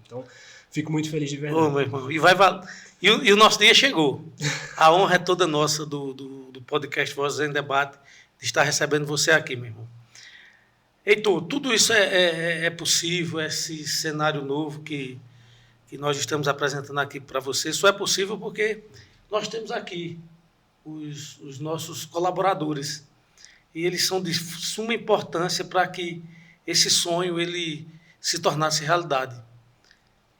Então, fico muito feliz de verdade. Ô, meu irmão, e o nosso dia chegou. A honra é toda nossa do podcast Vozes em Debate de estar recebendo você aqui, meu irmão. Heitor, tudo isso é possível, esse cenário novo que nós estamos apresentando aqui para você, só é possível porque nós temos aqui os nossos colaboradores. E eles são de suma importância para que esse sonho ele se tornasse realidade.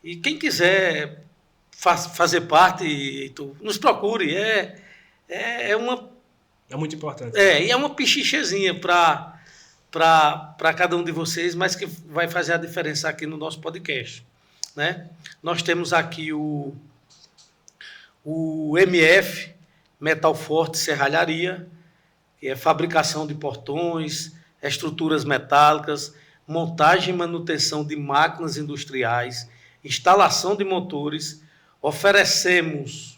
E quem quiser fazer parte, Heitor, nos procure. É muito importante. E é uma pichichezinha para cada um de vocês, mas que vai fazer a diferença aqui no nosso podcast. Né? Nós temos aqui o MF, Metal Forte Serralharia, que é fabricação de portões, estruturas metálicas, montagem e manutenção de máquinas industriais, instalação de motores. Oferecemos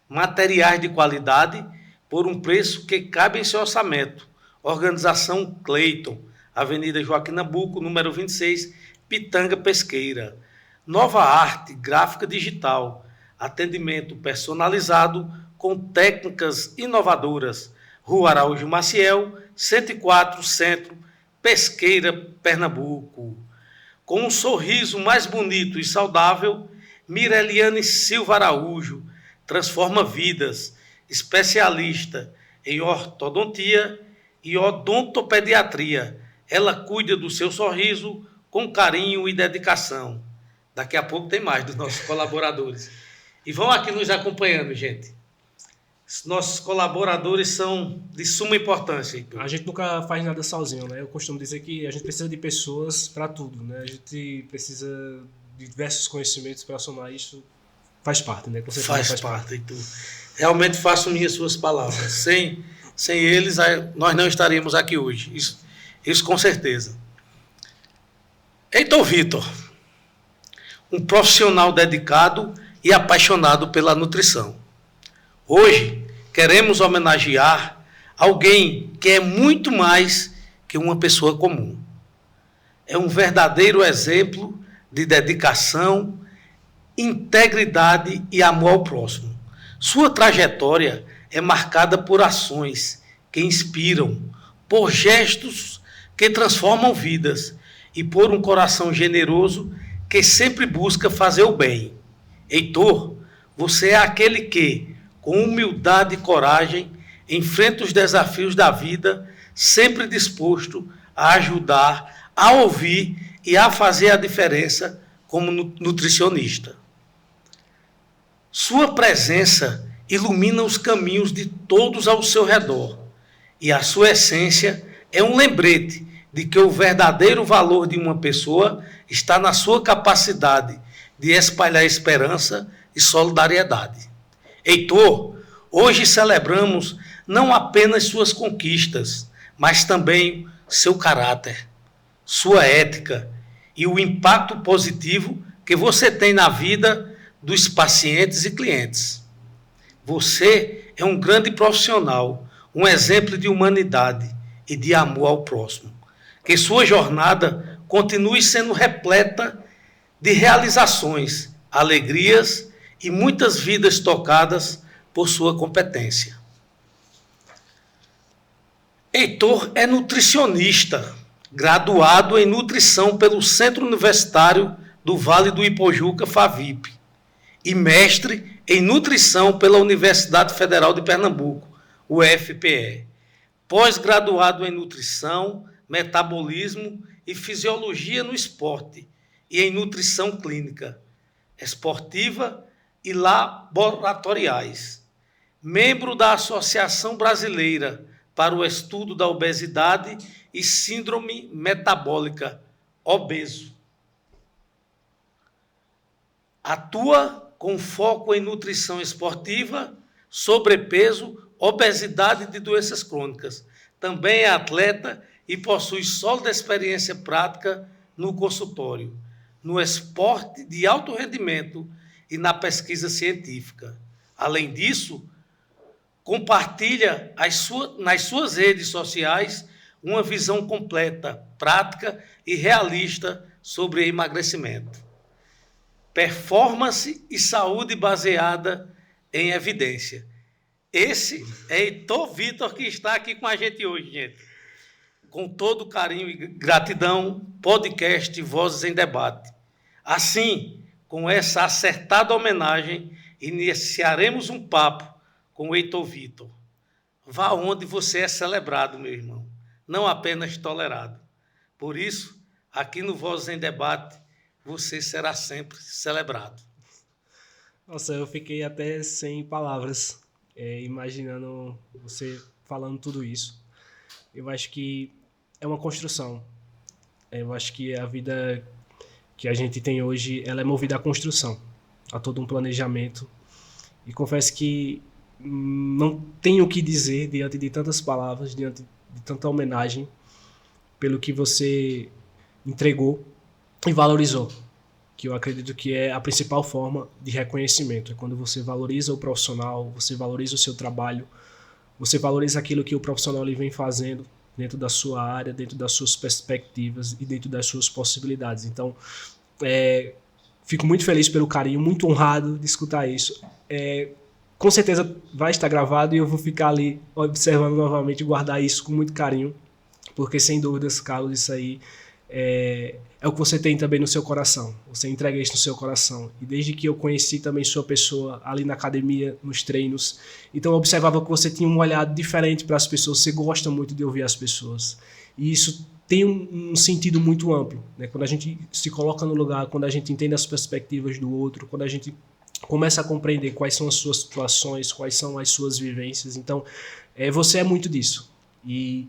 materiais de qualidade por um preço que cabe em seu orçamento. Organização Cleiton, Avenida Joaquim Nabuco, número 26, Pitanga Pesqueira. Nova Arte Gráfica Digital, atendimento personalizado com técnicas inovadoras. Rua Araújo Maciel, 104, Centro, Pesqueira, Pernambuco. Com um sorriso mais bonito e saudável, Mireliane Silva Araújo transforma vidas, especialista em ortodontia e odontopediatria. Ela cuida do seu sorriso com carinho e dedicação. Daqui a pouco tem mais dos nossos colaboradores. E vão aqui nos acompanhando, gente. Nossos colaboradores são de suma importância. Então. A gente nunca faz nada sozinho, né? Eu costumo dizer que a gente precisa de pessoas para tudo, né? A gente precisa de diversos conhecimentos para somar isso. Faz parte, né? Faz parte. Então, realmente faço minhas suas palavras. Sem eles, nós não estaríamos aqui hoje. Isso com certeza. Heitor Vitor, um profissional dedicado e apaixonado pela nutrição. Hoje, queremos homenagear alguém que é muito mais que uma pessoa comum. É um verdadeiro exemplo de dedicação, integridade e amor ao próximo. Sua trajetória é marcada por ações que inspiram, por gestos que transformam vidas e por um coração generoso que sempre busca fazer o bem. Heitor, você é aquele que, com humildade e coragem, enfrenta os desafios da vida, sempre disposto a ajudar, a ouvir e a fazer a diferença como nutricionista. Sua presença ilumina os caminhos de todos ao seu redor e a sua essência é um lembrete de que o verdadeiro valor de uma pessoa está na sua capacidade de espalhar esperança e solidariedade. Heitor, hoje celebramos não apenas suas conquistas, mas também seu caráter, sua ética e o impacto positivo que você tem na vida dos pacientes e clientes. Você é um grande profissional, um exemplo de humanidade e de amor ao próximo. Que sua jornada continue sendo repleta de realizações, alegrias e muitas vidas tocadas por sua competência. Heitor é nutricionista, graduado em nutrição pelo Centro Universitário do Vale do Ipojuca, FAVIP, e mestre em nutrição pela Universidade Federal de Pernambuco, UFPE. Pós-graduado em nutrição, metabolismo e fisiologia no esporte e em nutrição clínica, esportiva e laboratoriais. Membro da Associação Brasileira para o Estudo da Obesidade e Síndrome Metabólica, obeso. Atua com foco em nutrição esportiva, sobrepeso, obesidade e de doenças crônicas. Também é atleta e possui sólida experiência prática no consultório, no esporte de alto rendimento e na pesquisa científica. Além disso, compartilha nas suas redes sociais uma visão completa, prática e realista sobre emagrecimento. performance e saúde baseada em evidência. Esse é Heitor Vitor que está aqui com a gente hoje, gente. Com todo carinho e gratidão, podcast Vozes em Debate. Assim, com essa acertada homenagem, iniciaremos um papo com o Heitor Vitor. Vá onde você é celebrado, meu irmão, não apenas tolerado. Por isso, aqui no Vozes em Debate, você será sempre celebrado. Nossa, eu fiquei até sem palavras, imaginando você falando tudo isso. Eu acho que é uma construção. Eu acho que a vida que a gente tem hoje, ela é movida à construção, a todo um planejamento. E confesso que não tenho o que dizer diante de tantas palavras, diante de tanta homenagem, pelo que você entregou e valorizou, que eu acredito que é a principal forma de reconhecimento. É quando você valoriza o profissional, você valoriza o seu trabalho, você valoriza aquilo que o profissional ele vem fazendo dentro da sua área, dentro das suas perspectivas e dentro das suas possibilidades. Então, fico muito feliz pelo carinho, muito honrado de escutar isso. Com certeza vai estar gravado e eu vou ficar ali observando novamente e guardar isso com muito carinho, porque sem dúvidas, Carlos, isso aí é o que você tem também no seu coração. Você entrega isso no seu coração. E desde que eu conheci também sua pessoa ali na academia, nos treinos, então eu observava que você tinha um olhar diferente para as pessoas, você gosta muito de ouvir as pessoas. E isso tem um sentido muito amplo, né? Quando a gente se coloca no lugar, quando a gente entende as perspectivas do outro, quando a gente começa a compreender quais são as suas situações, quais são as suas vivências. Então, você é muito disso. E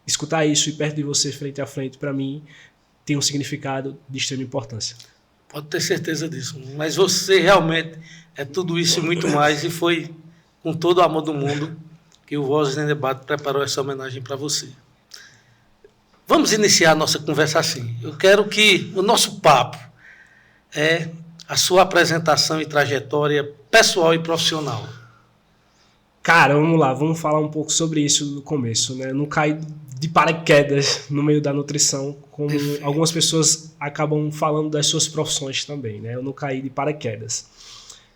escutar isso e perto de você, frente a frente, para mim, tem um significado de extrema importância. Pode ter certeza disso. Mas você realmente é tudo isso e muito mais. E foi com todo o amor do mundo que o Vozes em Debate preparou essa homenagem para você. Vamos iniciar a nossa conversa assim. Eu quero que o nosso papo a sua apresentação e trajetória pessoal e profissional. Cara, vamos lá, vamos falar um pouco sobre isso do começo, né? Eu não caí de paraquedas no meio da nutrição, como algumas pessoas acabam falando das suas profissões também, né? Eu não caí de paraquedas.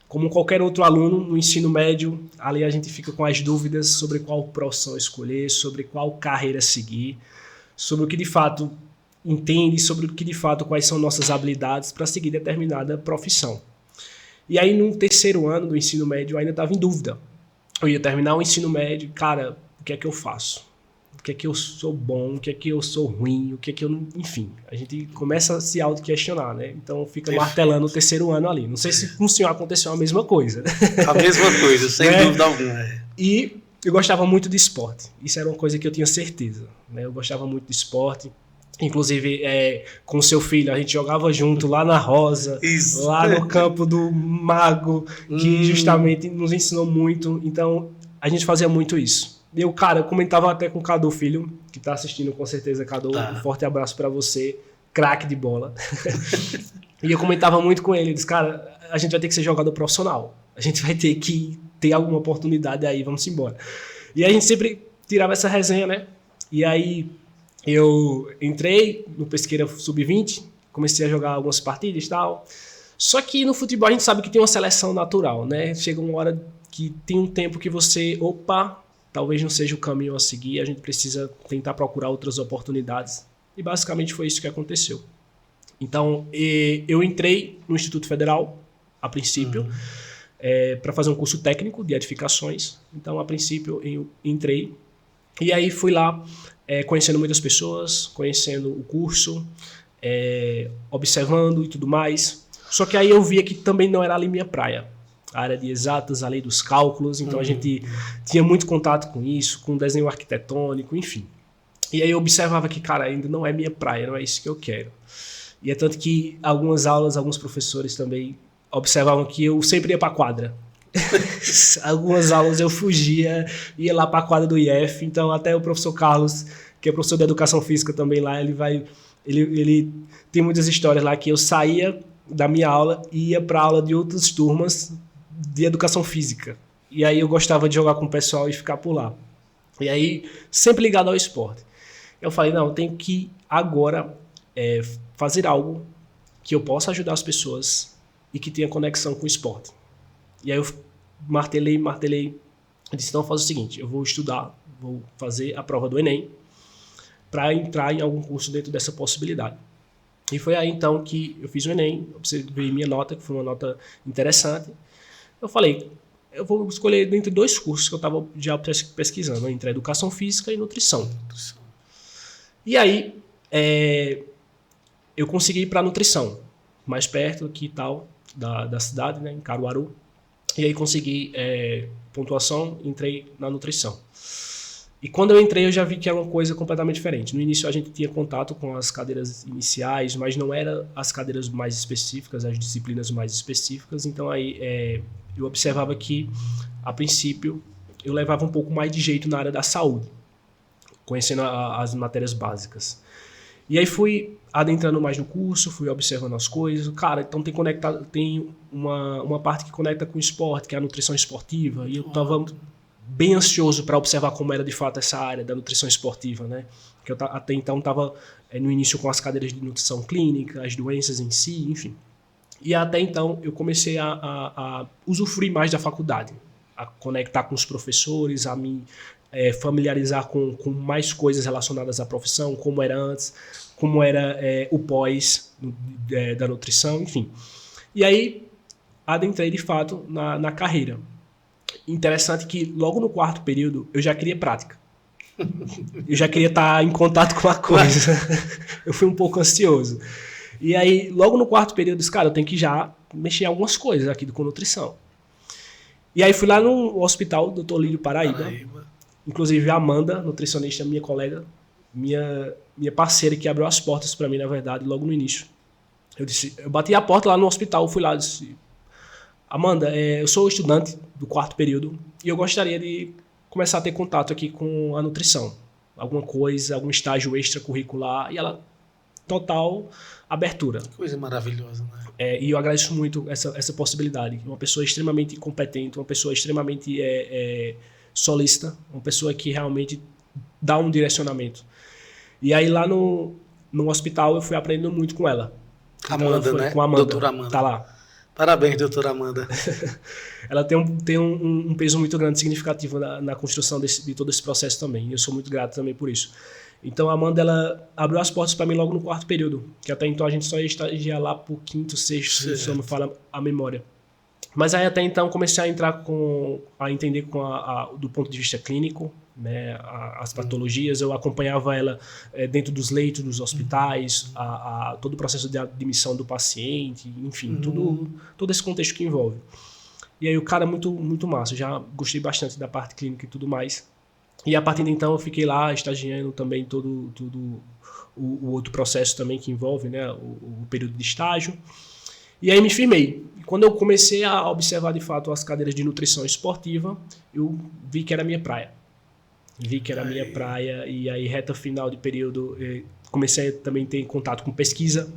Como qualquer outro aluno no ensino médio, ali a gente fica com as dúvidas sobre qual profissão escolher, sobre qual carreira seguir, sobre o que de fato entende, sobre o que de fato quais são nossas habilidades para seguir determinada profissão. E aí no terceiro ano do ensino médio eu ainda estava em dúvida. Eu ia terminar o ensino médio, cara, o que é que eu faço? O que é que eu sou bom? O que é que eu sou ruim? O que é que eu não... Enfim, a gente começa a se auto-questionar, né? Então fica martelando o terceiro ano ali. Não sei se com o senhor aconteceu a mesma coisa. A mesma coisa, sem dúvida alguma. E eu gostava muito de esporte. Isso era uma coisa que eu tinha certeza, né? Eu gostava muito de esporte. Inclusive, com o seu filho, a gente jogava junto lá na Rosa, isso, lá no campo do Mago, que justamente nos ensinou muito. Então, a gente fazia muito isso. Eu, cara, comentava até com o Cadu Filho, que tá assistindo com certeza, Cadu, um forte abraço para você, craque de bola. E eu comentava muito com ele, disse, cara, a gente vai ter que ser jogador profissional. A gente vai ter que ter alguma oportunidade aí, vamos embora. E a gente sempre tirava essa resenha, né? E aí... eu entrei no Pesqueira Sub-20, comecei a jogar algumas partidas e tal. Só que no futebol a gente sabe que tem uma seleção natural, né? Chega uma hora que tem um tempo que você, talvez não seja o caminho a seguir, a gente precisa tentar procurar outras oportunidades. E basicamente foi isso que aconteceu. Então, eu entrei no Instituto Federal, a princípio, para fazer um curso técnico de edificações. Então, a princípio, eu entrei. E aí fui lá, conhecendo muitas pessoas, conhecendo o curso, observando e tudo mais. Só que aí eu via que também não era ali minha praia. A área de exatas, a lei dos cálculos. Então a gente tinha muito contato com isso, com desenho arquitetônico, enfim. E aí eu observava que, cara, ainda não é minha praia, não é isso que eu quero. E é tanto que algumas aulas, alguns professores também observavam que eu sempre ia para a quadra. Algumas aulas eu fugia, ia lá para a quadra do IF. Então até o professor Carlos, que é professor de educação física também lá, ele tem muitas histórias lá que eu saía da minha aula e ia para aula de outras turmas de educação física. E aí eu gostava de jogar com o pessoal e ficar por lá. E aí sempre ligado ao esporte. Eu falei, não, eu tenho que agora fazer algo que eu possa ajudar as pessoas e que tenha conexão com o esporte. E aí eu martelei. Eu disse, então eu faço o seguinte, eu vou estudar, vou fazer a prova do Enem para entrar em algum curso dentro dessa possibilidade. E foi aí então que eu fiz o Enem, observei minha nota, que foi uma nota interessante. Eu falei, eu vou escolher dentre 2 cursos que eu estava já pesquisando, entre Educação Física e Nutrição. E aí eu consegui ir para Nutrição, mais perto aqui e tal, da cidade, né, em Caruaru. E aí consegui pontuação, entrei na Nutrição. E quando eu entrei, eu já vi que era uma coisa completamente diferente. No início, a gente tinha contato com as cadeiras iniciais, mas não eram as cadeiras mais específicas, as disciplinas mais específicas. Então, aí eu observava que, a princípio, eu levava um pouco mais de jeito na área da saúde, conhecendo as matérias básicas. E aí fui adentrando mais no curso, fui observando as coisas. Cara, então tem uma parte que conecta com o esporte, que é a nutrição esportiva. E eu estava bem ansioso para observar como era de fato essa área da nutrição esportiva, né? Porque eu até então estava no início com as cadeiras de nutrição clínica, as doenças em si, enfim. E até então eu comecei a usufruir mais da faculdade, a conectar com os professores, a me familiarizar com mais coisas relacionadas à profissão, como era antes, como era o pós da nutrição, enfim. E aí adentrei de fato na carreira. Interessante que logo no 4º período eu já queria prática. Eu já queria estar em contato com a coisa. Eu fui um pouco ansioso. E aí, logo no 4º período, eu disse, cara, eu tenho que já mexer em algumas coisas aqui com nutrição. E aí fui lá no hospital, Dr. Lírio Paraíba. Inclusive a Amanda, nutricionista, minha colega, minha parceira que abriu as portas para mim, na verdade, logo no início. Eu bati a porta lá no hospital, fui lá e disse, Amanda, eu sou estudante do 4º período e eu gostaria de começar a ter contato aqui com a nutrição. Alguma coisa, algum estágio extracurricular. E ela, total abertura. Coisa maravilhosa, né? E eu agradeço muito essa possibilidade. Uma pessoa extremamente competente, uma pessoa extremamente solícita, uma pessoa que realmente dá um direcionamento. E aí lá no hospital eu fui aprendendo muito com ela. Amanda, né? Com a Amanda. Doutora Amanda. Tá lá. Parabéns, doutora Amanda. Ela tem um peso muito grande, significativo na construção de todo esse processo também. E eu sou muito grato também por isso. Então a Amanda, ela abriu as portas para mim logo no 4º período, que até então a gente só ia estagiar lá por 5º, 6º, se não me falha a memória. Mas aí até então comecei a entrar a entender do ponto de vista clínico, né, as patologias. Eu acompanhava ela dentro dos leitos dos hospitais, todo o processo de admissão do paciente, enfim, todo esse contexto que envolve. E aí o cara muito, muito massa, eu já gostei bastante da parte clínica e tudo mais. E a partir de então eu fiquei lá estagiando também todo o outro processo também que envolve, né, o período de estágio. E aí me firmei. Quando eu comecei a observar de fato as cadeiras de nutrição esportiva, eu vi que era a minha praia. E aí reta final de período comecei a também ter contato com pesquisa.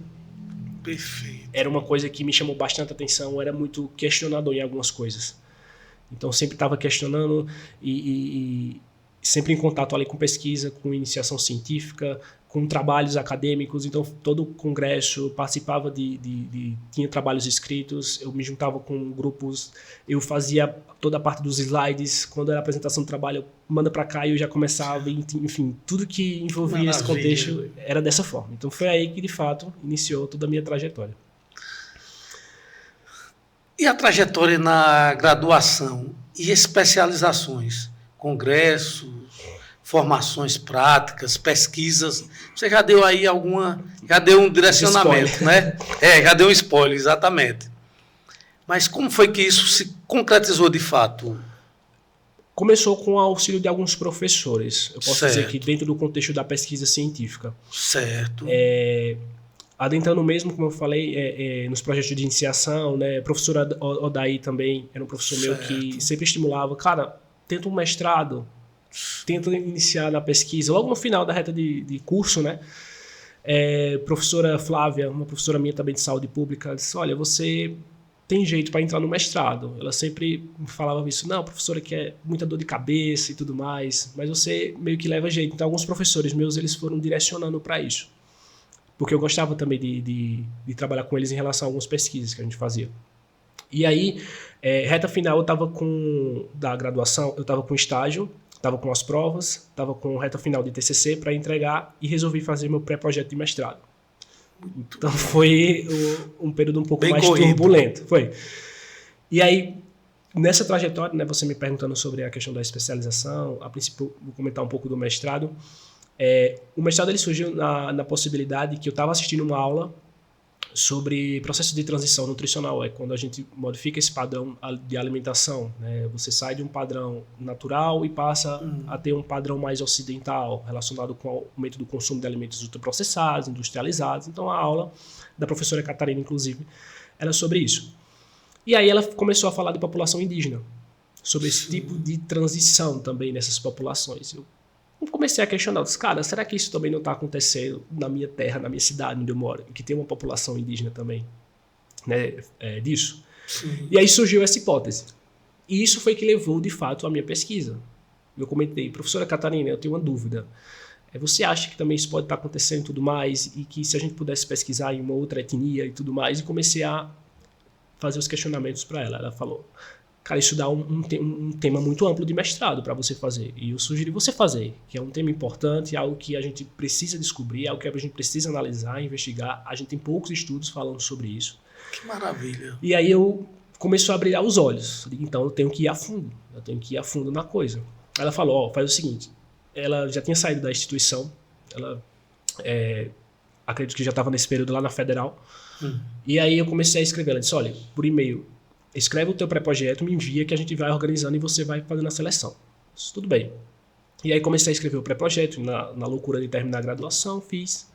Perfeito. Era uma coisa que me chamou bastante atenção, eu era muito questionador em algumas coisas. Então sempre estava questionando e sempre em contato ali com pesquisa, com iniciação científica, com trabalhos acadêmicos. Então todo o congresso eu participava tinha trabalhos escritos, eu me juntava com grupos, eu fazia toda a parte dos slides, quando era apresentação do trabalho, manda para cá e eu já começava, enfim, tudo que envolvia esse contexto era dessa forma. Então foi aí que de fato iniciou toda a minha trajetória. E a trajetória na graduação e especializações, congressos, formações práticas, pesquisas, você já deu aí já deu um direcionamento, né? Já deu um spoiler, exatamente. Mas como foi que isso se concretizou de fato? Começou com o auxílio de alguns professores. Eu posso dizer que dentro do contexto da pesquisa científica. Certo. Adentrando mesmo, como eu falei, nos projetos de iniciação, né? A professora Odaí também era um professor meu que sempre estimulava, cara, tenta um mestrado, tenta iniciar na pesquisa. Logo no final da reta de curso, né? Professora Flávia, uma professora minha também de saúde pública, disse, olha, você tem jeito para entrar no mestrado. Ela sempre me falava isso, não, professora, que é muita dor de cabeça e tudo mais, mas você meio que leva jeito. Então alguns professores meus, eles foram direcionando para isso. Porque eu gostava também de trabalhar com eles em relação a algumas pesquisas que a gente fazia. E aí, reta final, eu estava da graduação, eu estava com estágio, estava com as provas, estava com reta final de TCC para entregar e resolvi fazer meu pré-projeto de mestrado. Então foi um período um pouco Bem mais corrido. turbulento. Foi. E aí, nessa trajetória, né, você me perguntando sobre a questão da especialização, a princípio vou comentar um pouco do mestrado. O mestrado ele surgiu na possibilidade que eu estava assistindo uma aula sobre processo de transição nutricional, é quando a gente modifica esse padrão de alimentação, né? Você sai de um padrão natural e passa a ter um padrão mais ocidental, relacionado com o aumento do consumo de alimentos ultraprocessados, industrializados. Então a aula da professora Catarina, inclusive, era sobre isso. E aí ela começou a falar de população indígena, sobre esse tipo de transição também nessas populações. Eu comecei a questionar, disse, cara, será que isso também não está acontecendo na minha terra, na minha cidade onde eu moro, que tem uma população indígena também, né, disso? Sim. E aí surgiu essa hipótese. E isso foi que levou, de fato, à minha pesquisa. Eu comentei, professora Catarina, eu tenho uma dúvida. Você acha que também isso pode estar acontecendo e tudo mais, e que se a gente pudesse pesquisar em uma outra etnia e tudo mais, e comecei a fazer os questionamentos para ela. Ela falou, cara, isso dá um tema muito amplo de mestrado para você fazer. E eu sugeri você fazer, que é um tema importante, algo que a gente precisa descobrir, algo que a gente precisa analisar, investigar. A gente tem poucos estudos falando sobre isso. Que maravilha. E aí eu começou a brilhar os olhos. Então eu tenho que ir a fundo. Eu tenho que ir a fundo na coisa. Ela falou, faz o seguinte. Ela já tinha saído da instituição. Ela, acredito que já estava nesse período lá na Federal. E aí eu comecei a escrever. Ela disse, olha, por e-mail, escreve o teu pré-projeto, me envia que a gente vai organizando e você vai fazendo a seleção. Isso, tudo bem. E aí comecei a escrever o pré-projeto, na loucura de terminar a graduação, fiz.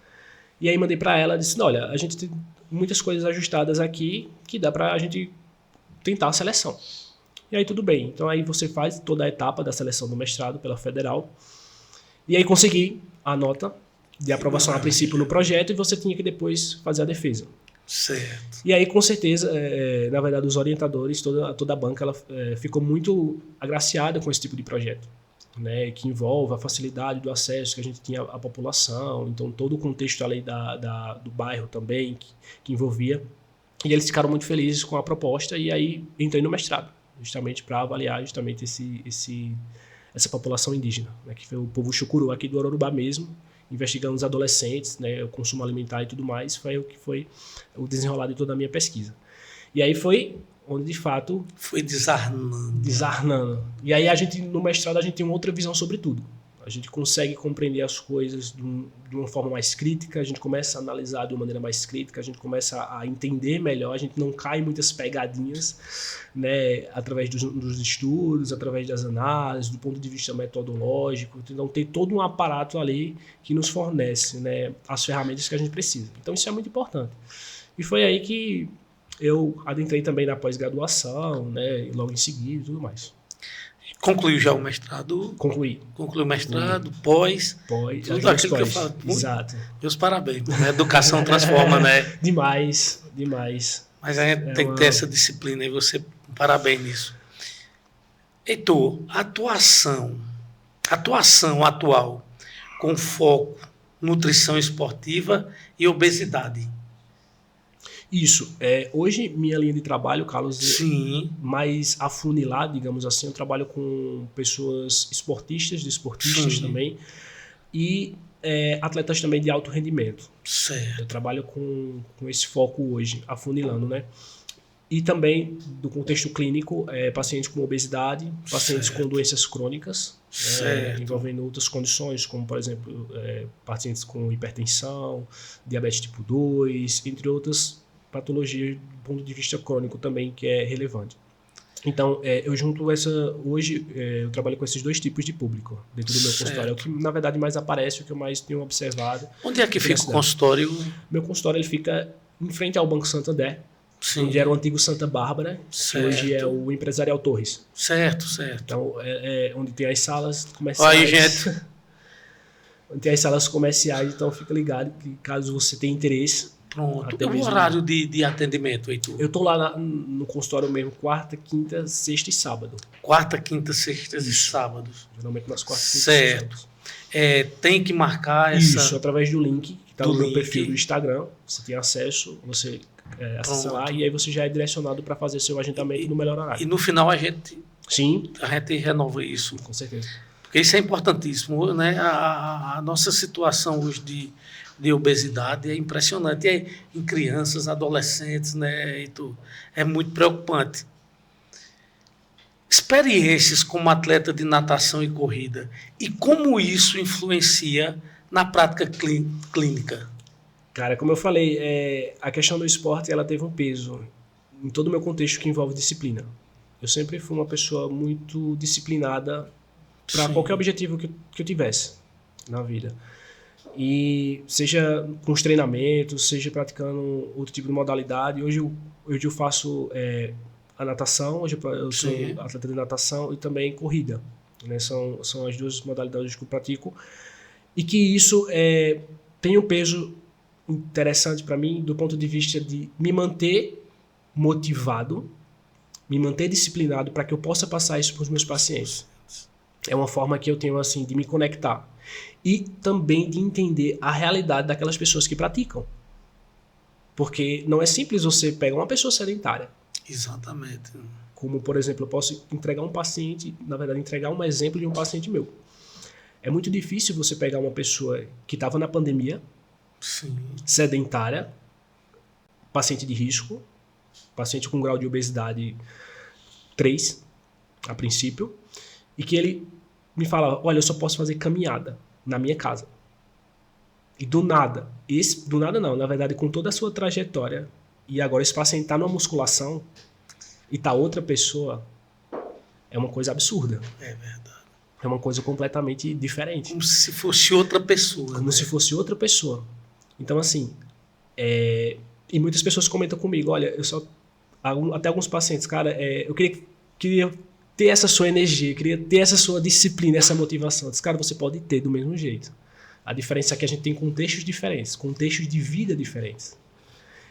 E aí mandei para ela, disse, olha, a gente tem muitas coisas ajustadas aqui que dá para a gente tentar a seleção. E aí tudo bem. Então aí você faz toda a etapa da seleção do mestrado pela Federal. E aí consegui a nota de aprovação a princípio no projeto e você tinha que depois fazer a defesa. Certo. E aí, com certeza, na verdade, os orientadores, toda a banca, ela ficou muito agraciada com esse tipo de projeto, né, que envolve a facilidade do acesso que a gente tinha à população, então todo o contexto ali do bairro também que envolvia. E eles ficaram muito felizes com a proposta e aí entrei no mestrado, justamente para avaliar justamente essa população indígena, né, que foi o povo Xucuru aqui do Ororubá mesmo, investigando os adolescentes, né, o consumo alimentar e tudo mais, foi o que foi o desenrolar de toda a minha pesquisa. E aí foi onde, de fato... Foi desarnando. E aí, no mestrado, a gente tem uma outra visão sobre tudo. A gente consegue compreender as coisas de uma forma mais crítica, a gente começa a analisar de uma maneira mais crítica, a gente começa a entender melhor, a gente não cai em muitas pegadinhas, né, através dos estudos, através das análises, do ponto de vista metodológico. Então, tem todo um aparato ali que nos fornece, né, as ferramentas que a gente precisa. Então, isso é muito importante. E foi aí que eu adentrei também na pós-graduação, né, logo em seguida e tudo mais. Concluiu já o mestrado? Concluiu o mestrado, pós. Tudo aquilo que eu falo. Exato. Meus parabéns. A educação transforma, né? Demais. Mas a gente tem que ter essa disciplina e você, parabéns nisso. Heitor, atuação atual com foco nutrição esportiva e obesidade. Isso. Hoje, minha linha de trabalho, Carlos, Sim. mais afunilada, digamos assim. Eu trabalho com pessoas desportistas Sim. também, e atletas também de alto rendimento. Certo. Eu trabalho com esse foco hoje, afunilando, né? E também, do contexto clínico, pacientes com obesidade, pacientes com doenças crônicas, envolvendo outras condições, como, por exemplo, pacientes com hipertensão, diabetes tipo 2, entre outras patologias do ponto de vista crônico também, que é relevante. Então, eu junto hoje eu trabalho com esses dois tipos de público dentro do meu consultório. É o que, na verdade, mais aparece, o que eu mais tenho observado. Onde é que fica o consultório? Meu consultório ele fica em frente ao Banco Santander, Sim. onde era o antigo Santa Bárbara, que hoje é o Empresarial Torres. Certo. Então, onde tem as salas comerciais. Aí, gente. Onde tem as salas comerciais, então fica ligado que caso você tenha interesse. Pronto. E o horário de atendimento, Heitor? Eu estou lá no consultório mesmo, quarta, quinta, sexta e sábado. Quarta, quinta, sexta e sábados. Geralmente nas quartas, quintas e sábados. Tem que marcar essa... Isso, através do link que está no meu perfil do Instagram. Você tem acesso, você acessa lá, e aí você já é direcionado para fazer seu agendamento no melhor horário. E no final a gente Sim, renova isso. com certeza. Porque isso é importantíssimo, né? A nossa situação hoje de obesidade é impressionante. Em crianças, adolescentes, né, Heitor? É muito preocupante. Experiências como atleta de natação e corrida. E como isso influencia na prática clínica? Cara, como eu falei, a questão do esporte ela teve um peso em todo o meu contexto que envolve disciplina. Eu sempre fui uma pessoa muito disciplinada para qualquer objetivo que eu tivesse na vida. E seja com os treinamentos, seja praticando outro tipo de modalidade. Hoje eu faço a natação, hoje eu sou atleta de natação e também corrida. Né? São as duas modalidades que eu pratico. E que isso tem um peso interessante para mim do ponto de vista de me manter motivado, me manter disciplinado para que eu possa passar isso para os meus pacientes. É uma forma que eu tenho assim de me conectar e também de entender a realidade daquelas pessoas que praticam. Porque não é simples você pegar uma pessoa sedentária. Exatamente. Como, por exemplo, eu posso entregar um paciente, na verdade, entregar um exemplo de um paciente meu. É muito difícil você pegar uma pessoa que estava na pandemia, sim, sedentária, paciente de risco, paciente com grau de obesidade 3, a princípio, e que ele me fala, olha, eu só posso fazer caminhada na minha casa. E do nada, do nada não, na verdade, com toda a sua trajetória, e agora esse paciente está numa musculação e está outra pessoa, é uma coisa absurda. É verdade. É uma coisa completamente diferente. Como se fosse outra pessoa. Como se fosse outra pessoa. Então, assim, e muitas pessoas comentam comigo, olha, até alguns pacientes, cara, eu queria ter essa sua energia, queria ter essa sua disciplina, essa motivação. Eu disse, cara, você pode ter do mesmo jeito. A diferença é que a gente tem contextos diferentes, contextos de vida diferentes.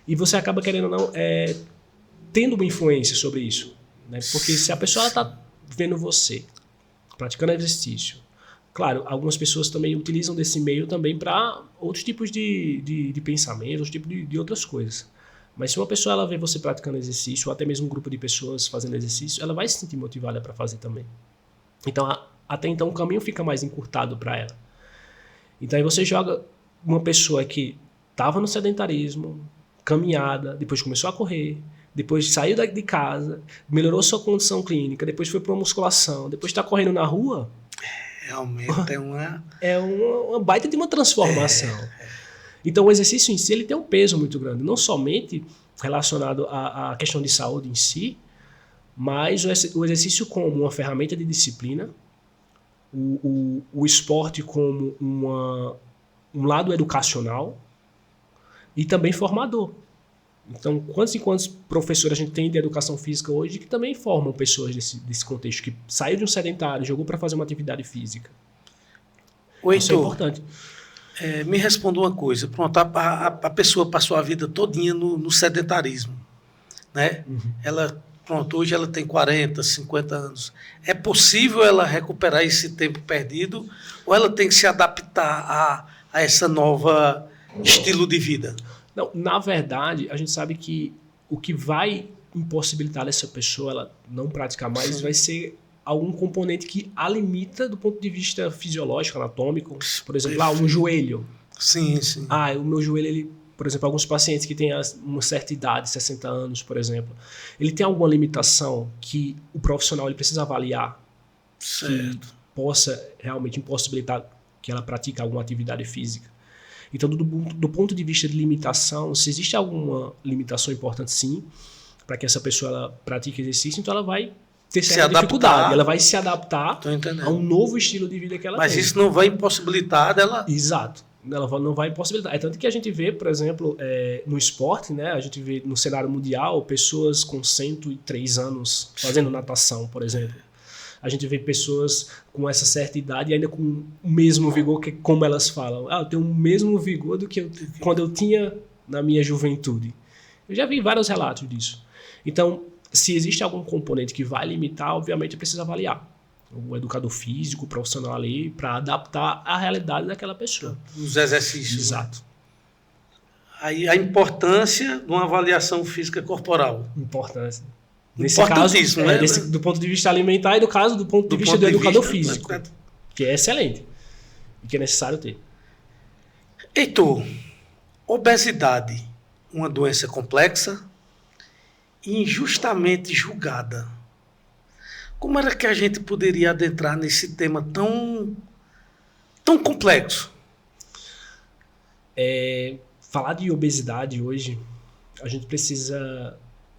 E você acaba, querendo ou não, tendo uma influência sobre isso. Né? Porque se a pessoa está vendo você, praticando exercício, claro, algumas pessoas também utilizam desse meio também para outros tipos de pensamentos, outros tipos de outras coisas. Mas se uma pessoa ela vê você praticando exercício, ou até mesmo um grupo de pessoas fazendo exercício, ela vai se sentir motivada para fazer também. Então, até então, o caminho fica mais encurtado para ela. Então, aí você joga uma pessoa que estava no sedentarismo, caminhada, depois começou a correr, depois saiu de casa, melhorou sua condição clínica, depois foi para uma musculação, depois está correndo na rua. Realmente é uma baita de uma transformação. Então, o exercício em si ele tem um peso muito grande, não somente relacionado à questão de saúde em si, mas o exercício como uma ferramenta de disciplina, o esporte como um lado educacional e também formador. Então, quantos e quantos professores a gente tem de educação física hoje que também formam pessoas desse contexto, que saiu de um sedentário, jogou para fazer uma atividade física. Isso é importante. Me responda uma coisa. Pronto, a pessoa passou a vida todinha no sedentarismo. Né? Uhum. Hoje ela tem 40, 50 anos. É possível ela recuperar esse tempo perdido ou ela tem que se adaptar a essa nova estilo de vida? Não, na verdade, a gente sabe que o que vai impossibilitar essa pessoa ela não praticar mais vai ser algum componente que a limita do ponto de vista fisiológico, anatômico. Por exemplo, um joelho. Sim. O meu joelho, por exemplo, alguns pacientes que têm uma certa idade, 60 anos, por exemplo, ele tem alguma limitação que o profissional ele precisa avaliar, certo, que possa realmente impossibilitar que ela pratique alguma atividade física. Então, do ponto de vista de limitação, se existe alguma limitação importante, sim, para que essa pessoa ela pratique exercício, então ela vai ter certa dificuldade. Ela vai se adaptar a um novo estilo de vida que ela tem. Mas isso não vai impossibilitar dela... Exato. Ela não vai impossibilitar. É tanto que a gente vê, por exemplo, no esporte, né? A gente vê no cenário mundial pessoas com 103 anos fazendo natação, por exemplo. A gente vê pessoas com essa certa idade e ainda com o mesmo vigor, que como elas falam. Eu tenho o mesmo vigor do que quando eu tinha na minha juventude. Eu já vi vários relatos disso. Então, se existe algum componente que vai limitar, obviamente precisa avaliar. O educador físico, o profissional ali, para adaptar à realidade daquela pessoa. Os exercícios. Exato. Aí a importância de uma avaliação física corporal. Importância. Nesse caso, né? do ponto de vista alimentar e do caso do ponto de vista do educador físico, que é excelente e que é necessário ter. Heitor, obesidade, uma doença complexa e injustamente julgada. Como era que a gente poderia adentrar nesse tema tão complexo? Falar de obesidade hoje, a gente precisa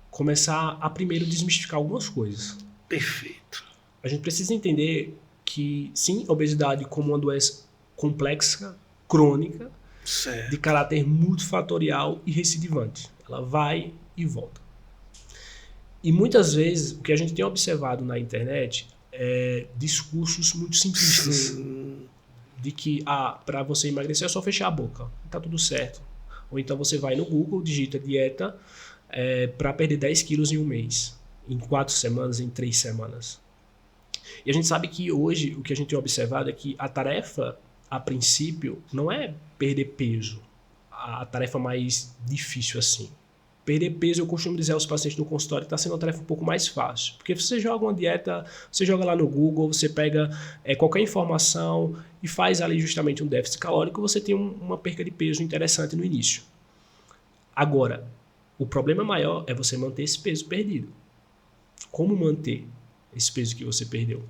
começar a primeiro desmistificar algumas coisas. Perfeito. A gente precisa entender que, sim, a obesidade como uma doença complexa, crônica, certo, de caráter multifatorial e recidivante. Ela vai e volta. E muitas vezes, o que a gente tem observado na internet é discursos muito simplistas. De que, para você emagrecer é só fechar a boca, tá tudo certo. Ou então você vai no Google, digita dieta para perder 10 quilos em um mês, em 4 semanas, em 3 semanas. E a gente sabe que hoje o que a gente tem observado é que a tarefa, a princípio, não é perder peso, a tarefa mais difícil assim. Perder peso, eu costumo dizer aos pacientes do consultório, está sendo uma tarefa um pouco mais fácil. Porque você joga uma dieta, você joga lá no Google, você pega qualquer informação e faz ali justamente um déficit calórico, você tem uma perca de peso interessante no início. Agora, o problema maior é você manter esse peso perdido. Como manter esse peso que você perdeu?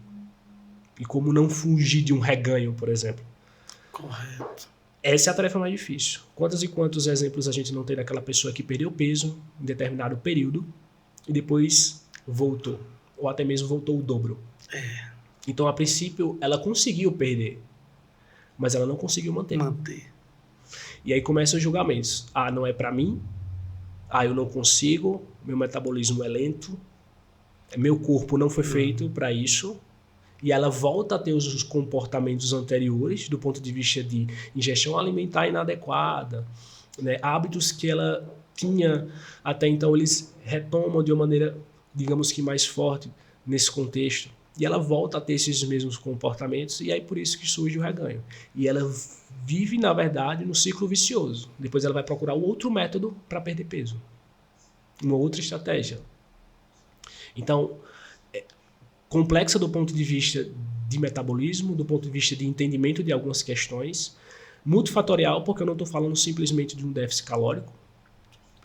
E como não fugir de um reganho, por exemplo? Correto. Essa é a tarefa mais difícil. Quantos e quantos exemplos a gente não tem daquela pessoa que perdeu peso em determinado período e depois voltou, ou até mesmo voltou o dobro. Então, a princípio, ela conseguiu perder, mas ela não conseguiu manter. E aí começam os julgamentos. Não é pra mim. Eu não consigo. Meu metabolismo é lento. Meu corpo não foi feito para isso. E ela volta a ter os comportamentos anteriores do ponto de vista de ingestão alimentar inadequada, né? Hábitos que ela tinha até então, eles retomam de uma maneira, digamos que mais forte nesse contexto. E ela volta a ter esses mesmos comportamentos e aí por isso que surge o reganho. E ela vive, na verdade, no ciclo vicioso. Depois ela vai procurar outro método para perder peso. Uma outra estratégia. Então, complexa do ponto de vista de metabolismo, do ponto de vista de entendimento de algumas questões, multifatorial, porque eu não estou falando simplesmente de um déficit calórico.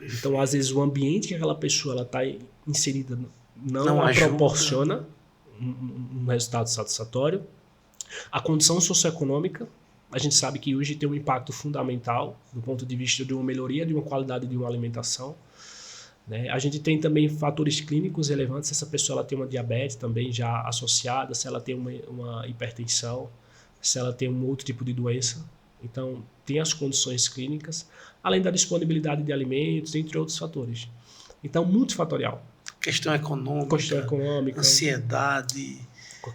Então, às vezes, o ambiente que aquela pessoa está inserida não a proporciona um resultado satisfatório. A condição socioeconômica, a gente sabe que hoje tem um impacto fundamental do ponto de vista de uma melhoria de uma qualidade de uma alimentação. Né? A gente tem também fatores clínicos relevantes, se essa pessoa ela tem uma diabetes também já associada, se ela tem uma hipertensão, se ela tem um outro tipo de doença. Então, tem as condições clínicas, além da disponibilidade de alimentos, entre outros fatores. Então, multifatorial. Questão econômica, ansiedade,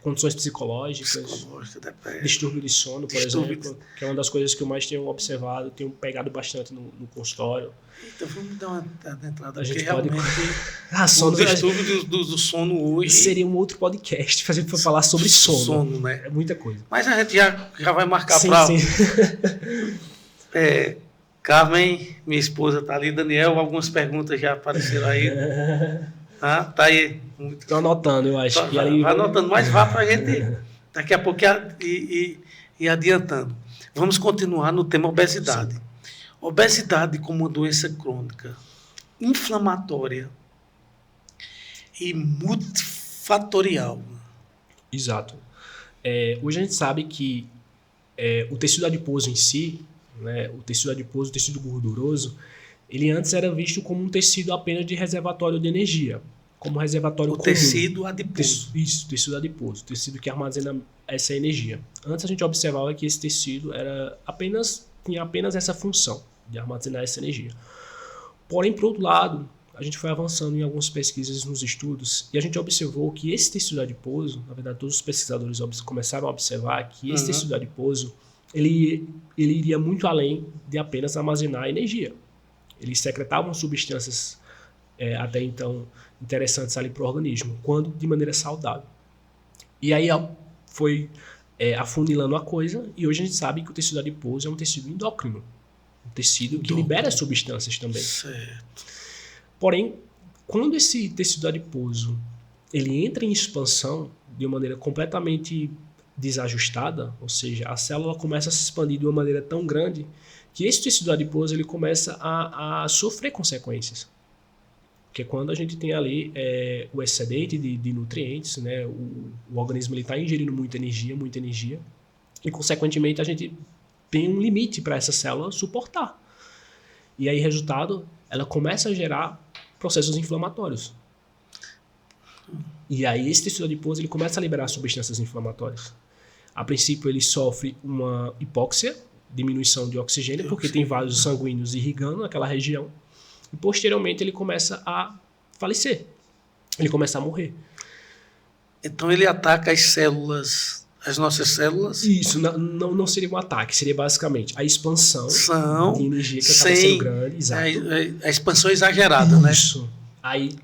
condições psicológicas, distúrbio de sono, por exemplo, que é uma das coisas que eu mais tenho observado, tenho pegado bastante no consultório. Então vamos dar uma entrada, a gente porque pode... realmente o distúrbio do sono hoje... Seria um outro podcast pra gente falar sobre sono. Né? É muita coisa. Mas a gente já vai marcar para... Carmen, minha esposa está ali, Daniel, algumas perguntas já apareceram aí. Tá aí. Estou anotando, eu acho. Vai anotando, mas vá para a gente daqui a pouco ir adiantando. Vamos continuar no tema obesidade. Sim. Obesidade como uma doença crônica, inflamatória e multifatorial. Exato. Hoje a gente sabe que o tecido adiposo em si, né, o tecido adiposo, o tecido gorduroso, ele antes era visto como um tecido apenas de reservatório de energia, como reservatório comum. Tecido adiposo. Isso, tecido adiposo, tecido que armazena essa energia. Antes a gente observava que esse tecido tinha apenas essa função de armazenar essa energia. Porém, por outro lado, a gente foi avançando em algumas pesquisas nos estudos e a gente observou que esse tecido adiposo, na verdade todos os pesquisadores começaram a observar que esse tecido adiposo ele iria muito além de apenas armazenar energia. Eles secretavam substâncias até então interessantes ali para o organismo, quando de maneira saudável. E aí foi afunilando a coisa, e hoje a gente sabe que o tecido adiposo é um tecido endócrino. um tecido que libera substâncias também. Certo. Porém, quando esse tecido adiposo ele entra em expansão de uma maneira completamente desajustada, ou seja, a célula começa a se expandir de uma maneira tão grande que esse tecido adiposo ele começa a sofrer consequências. Porque quando a gente tem ali o excedente de nutrientes, né, o organismo está ingerindo muita energia, e consequentemente a gente tem um limite para essa célula suportar. E aí, resultado, ela começa a gerar processos inflamatórios. E aí esse tecido adiposo ele começa a liberar substâncias inflamatórias. A princípio ele sofre uma hipóxia, diminuição de oxigênio, porque tem vasos sanguíneos irrigando aquela região. E posteriormente ele começa a falecer. Ele começa a morrer. Então ele ataca as células, as nossas células? Isso, não seria um ataque, seria basicamente a expansão de energia que acaba sendo grande. Exato. A expansão exagerada, né? Isso. Aí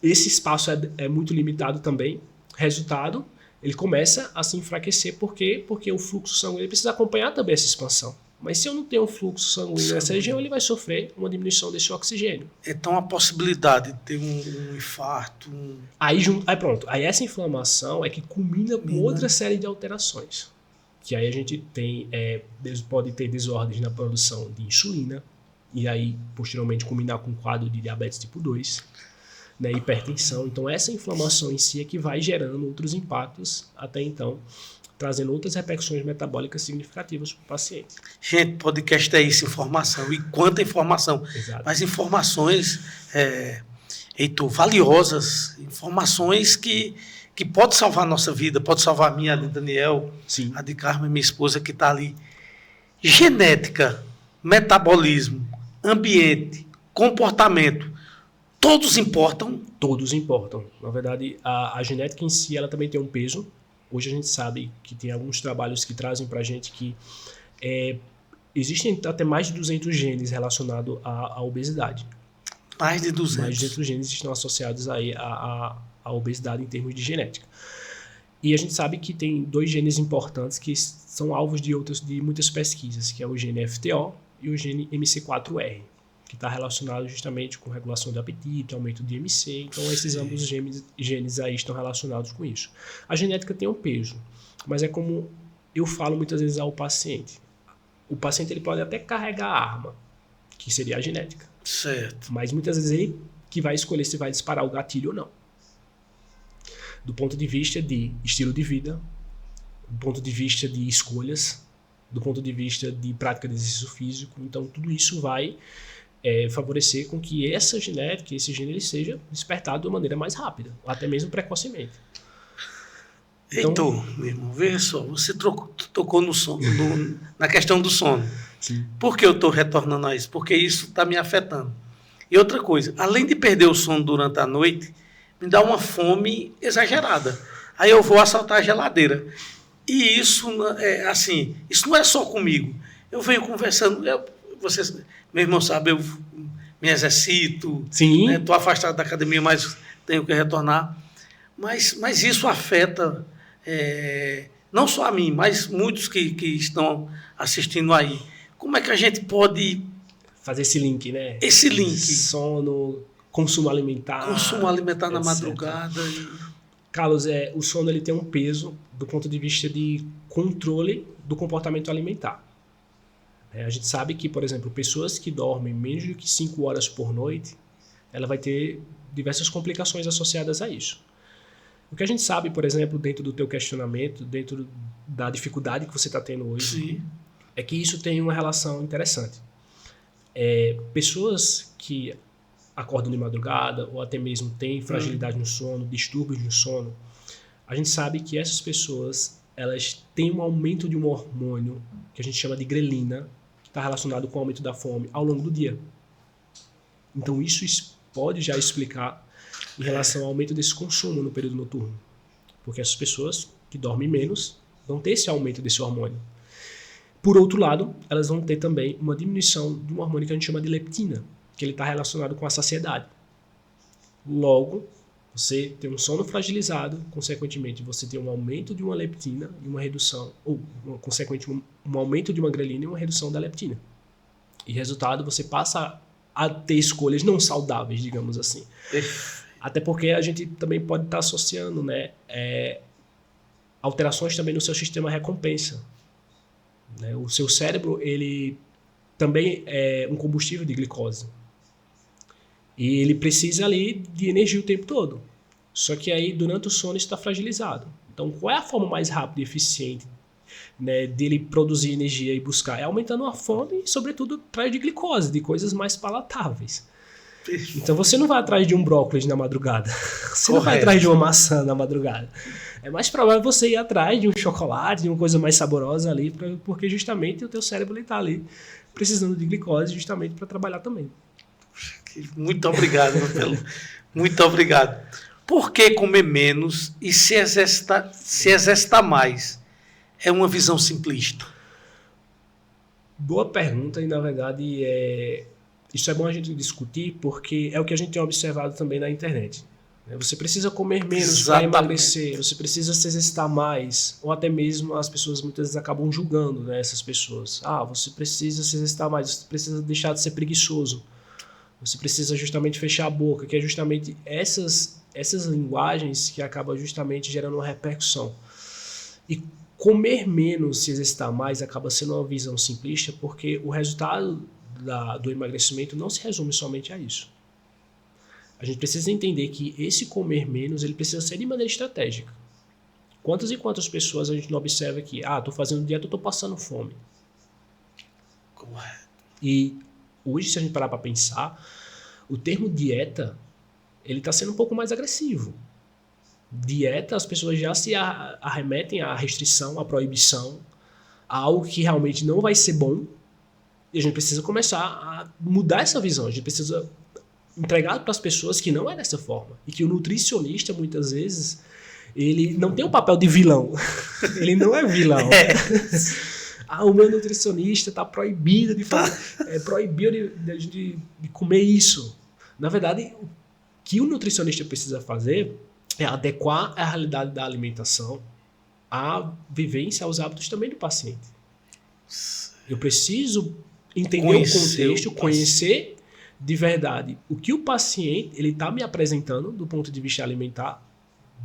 esse espaço é muito limitado também. Resultado, ele começa a se enfraquecer. Por quê? Porque o fluxo sanguíneo precisa acompanhar também essa expansão. Mas se eu não tenho um fluxo sanguíneo nessa região, ele vai sofrer uma diminuição desse oxigênio. Então a possibilidade de ter um infarto... Aí pronto. Aí essa inflamação é que culmina com outra série de alterações. Que aí a gente tem... pode ter desordens na produção de insulina. E aí, posteriormente, culminar com um quadro de diabetes tipo 2. Né, hipertensão. Então essa inflamação em si é que vai gerando outros impactos até então, trazendo outras repercussões metabólicas significativas para o paciente. Gente, podcast é isso, informação. E quanta informação. Exato. Mas informações, Heitor, valiosas. Informações que podem salvar a nossa vida, pode salvar a minha, a de Daniel, Sim. a de Carmen, minha esposa, que está ali. Genética, metabolismo, ambiente, comportamento, todos importam? Todos importam. Na verdade, a genética em si ela também tem um peso. Hoje a gente sabe que tem alguns trabalhos que trazem para a gente que existem até mais de 200 genes relacionados à obesidade. Mais de 200? Mais de 200 genes estão associados aí à obesidade em termos de genética. E a gente sabe que tem 2 genes importantes que são alvos de muitas pesquisas, que é o gene FTO e o gene MC4R, que está relacionado justamente com regulação do apetite, aumento de MC. Então, esses ambos genes aí estão relacionados com isso. A genética tem um peso, mas é como eu falo muitas vezes ao paciente. O paciente ele pode até carregar a arma, que seria a genética. Certo. Mas muitas vezes ele que vai escolher se vai disparar o gatilho ou não. Do ponto de vista de estilo de vida, do ponto de vista de escolhas, do ponto de vista de prática de exercício físico. Então, tudo isso vai favorecer com que essa genética, esse gene, ele seja despertado de uma maneira mais rápida, ou até mesmo precocemente. Então, meu irmão, veja só, você tocou no sono, na questão do sono. Sim. Por que eu estou retornando a isso? Porque isso está me afetando. E outra coisa, além de perder o sono durante a noite, me dá uma fome exagerada. Aí eu vou assaltar a geladeira. E isso, isso não é só comigo. Eu venho conversando, vocês, meu irmão sabe, eu me exercito, estou afastado da academia, mas tenho que retornar. Mas isso afeta não só a mim, mas muitos que estão assistindo aí. Como é que a gente pode... fazer esse link, né? Esse link. Sono, consumo alimentar. Consumo alimentar na etc. madrugada. Carlos, o sono ele tem um peso do ponto de vista de controle do comportamento alimentar. A gente sabe que, por exemplo, pessoas que dormem menos do que 5 horas por noite, ela vai ter diversas complicações associadas a isso. O que a gente sabe, por exemplo, dentro do teu questionamento, dentro da dificuldade que você está tendo hoje, Sim. É que isso tem uma relação interessante. Pessoas que acordam de madrugada ou até mesmo têm fragilidade no sono, distúrbios no sono, a gente sabe que essas pessoas elas têm um aumento de um hormônio que a gente chama de grelina, que está relacionado com o aumento da fome ao longo do dia. Então isso pode já explicar em relação ao aumento desse consumo no período noturno. Porque essas pessoas que dormem menos vão ter esse aumento desse hormônio. Por outro lado, elas vão ter também uma diminuição de um hormônio que a gente chama de leptina, que ele está relacionado com a saciedade. Logo, você tem um sono fragilizado, consequentemente você tem um aumento de uma leptina e uma redução, ou consequentemente um aumento de uma grelina e uma redução da leptina. E resultado, você passa a ter escolhas não saudáveis, digamos assim. Até porque a gente também pode estar associando, né, alterações também no seu sistema recompensa. Né? O seu cérebro, ele também é um combustível de glicose. E ele precisa ali de energia o tempo todo. Só que aí, durante o sono, isso está fragilizado. Então, qual é a forma mais rápida e eficiente, né, dele produzir energia e buscar? É aumentando a fome e, sobretudo, atrás de glicose, de coisas mais palatáveis. Então, você não vai atrás de um brócolis na madrugada. Você não vai atrás de uma maçã na madrugada. É mais provável você ir atrás de um chocolate, de uma coisa mais saborosa ali, porque justamente o teu cérebro está ali precisando de glicose justamente para trabalhar também. Muito obrigado, Marcelo. Muito obrigado. Por que comer menos e se exercitar mais? É uma visão simplista. Boa pergunta, e na verdade isso é bom a gente discutir, porque é o que a gente tem observado também na internet. Você precisa comer menos para emagrecer, você precisa se exercitar mais, ou até mesmo as pessoas muitas vezes acabam julgando, né, essas pessoas. Você precisa se exercitar mais, você precisa deixar de ser preguiçoso, você precisa justamente fechar a boca, que é justamente essas linguagens que acabam justamente gerando uma repercussão. E comer menos, se exercitar mais, acaba sendo uma visão simplista, porque o resultado do emagrecimento não se resume somente a isso. A gente precisa entender que esse comer menos, ele precisa ser de maneira estratégica. Quantas e quantas pessoas a gente não observa que, estou fazendo dieta, eu estou passando fome. Correto. E hoje, se a gente parar para pensar, o termo dieta, ele está sendo um pouco mais agressivo. Dieta, as pessoas já se arremetem à restrição, à proibição, a algo que realmente não vai ser bom. E a gente precisa começar a mudar essa visão. A gente precisa entregar para as pessoas que não é dessa forma. E que o nutricionista, muitas vezes, ele não tem o papel de vilão. Ele não é vilão. O meu nutricionista está proibido de proibido de comer isso. Na verdade, o que o nutricionista precisa fazer é adequar a realidade da alimentação à vivência, aos hábitos também do paciente. Eu preciso entender o contexto, conhecer de verdade o que o paciente ele está me apresentando do ponto de vista alimentar,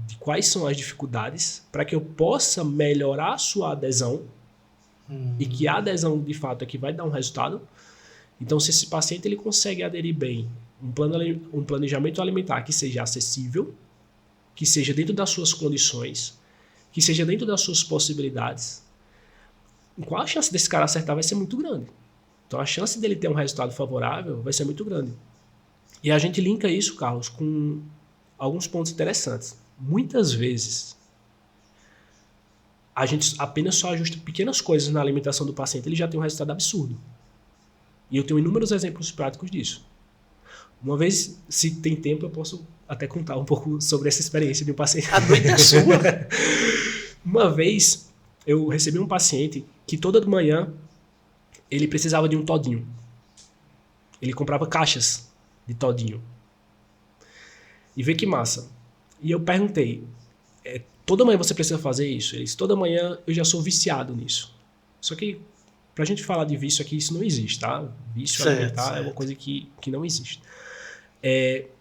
de quais são as dificuldades, para que eu possa melhorar a sua adesão e que a adesão de fato é que vai dar um resultado. Então, se esse paciente ele consegue aderir bem um planejamento alimentar que seja acessível, que seja dentro das suas condições, que seja dentro das suas possibilidades, qual a chance desse cara acertar vai ser muito grande. Então a chance dele ter um resultado favorável vai ser muito grande. E a gente linka isso, Carlos, com alguns pontos interessantes. Muitas vezes a gente apenas só ajusta pequenas coisas na alimentação do paciente, ele já tem um resultado absurdo. E eu tenho inúmeros exemplos práticos disso. Uma vez, se tem tempo, eu posso até contar um pouco sobre essa experiência de um paciente. A noite é sua. Uma vez, eu recebi um paciente que toda manhã ele precisava de um todinho. Ele comprava caixas de todinho. E vê que massa. E eu perguntei, toda manhã você precisa fazer isso? Ele disse, toda manhã eu já sou viciado nisso. Só que, pra gente falar de vício aqui, isso não existe, tá? Vício alimentar é uma coisa que não existe.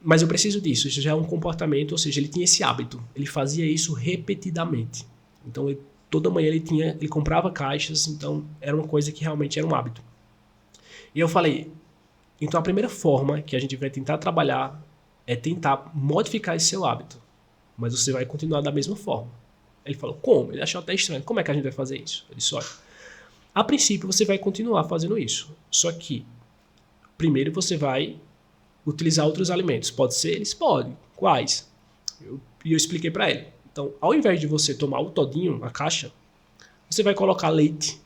Mas eu preciso disso, isso já é um comportamento, ou seja, ele tinha esse hábito, ele fazia isso repetidamente. Então, toda manhã ele comprava caixas, então era uma coisa que realmente era um hábito. E eu falei, então a primeira forma que a gente vai tentar trabalhar é tentar modificar esse seu hábito, mas você vai continuar da mesma forma. Ele falou, como? Ele achou até estranho, como é que a gente vai fazer isso? Eu disse, olha, a princípio você vai continuar fazendo isso, só que primeiro você vai utilizar outros alimentos. Pode ser eles? Pode. Quais? E eu expliquei para ele. Então, ao invés de você tomar o todinho, a caixa, você vai colocar leite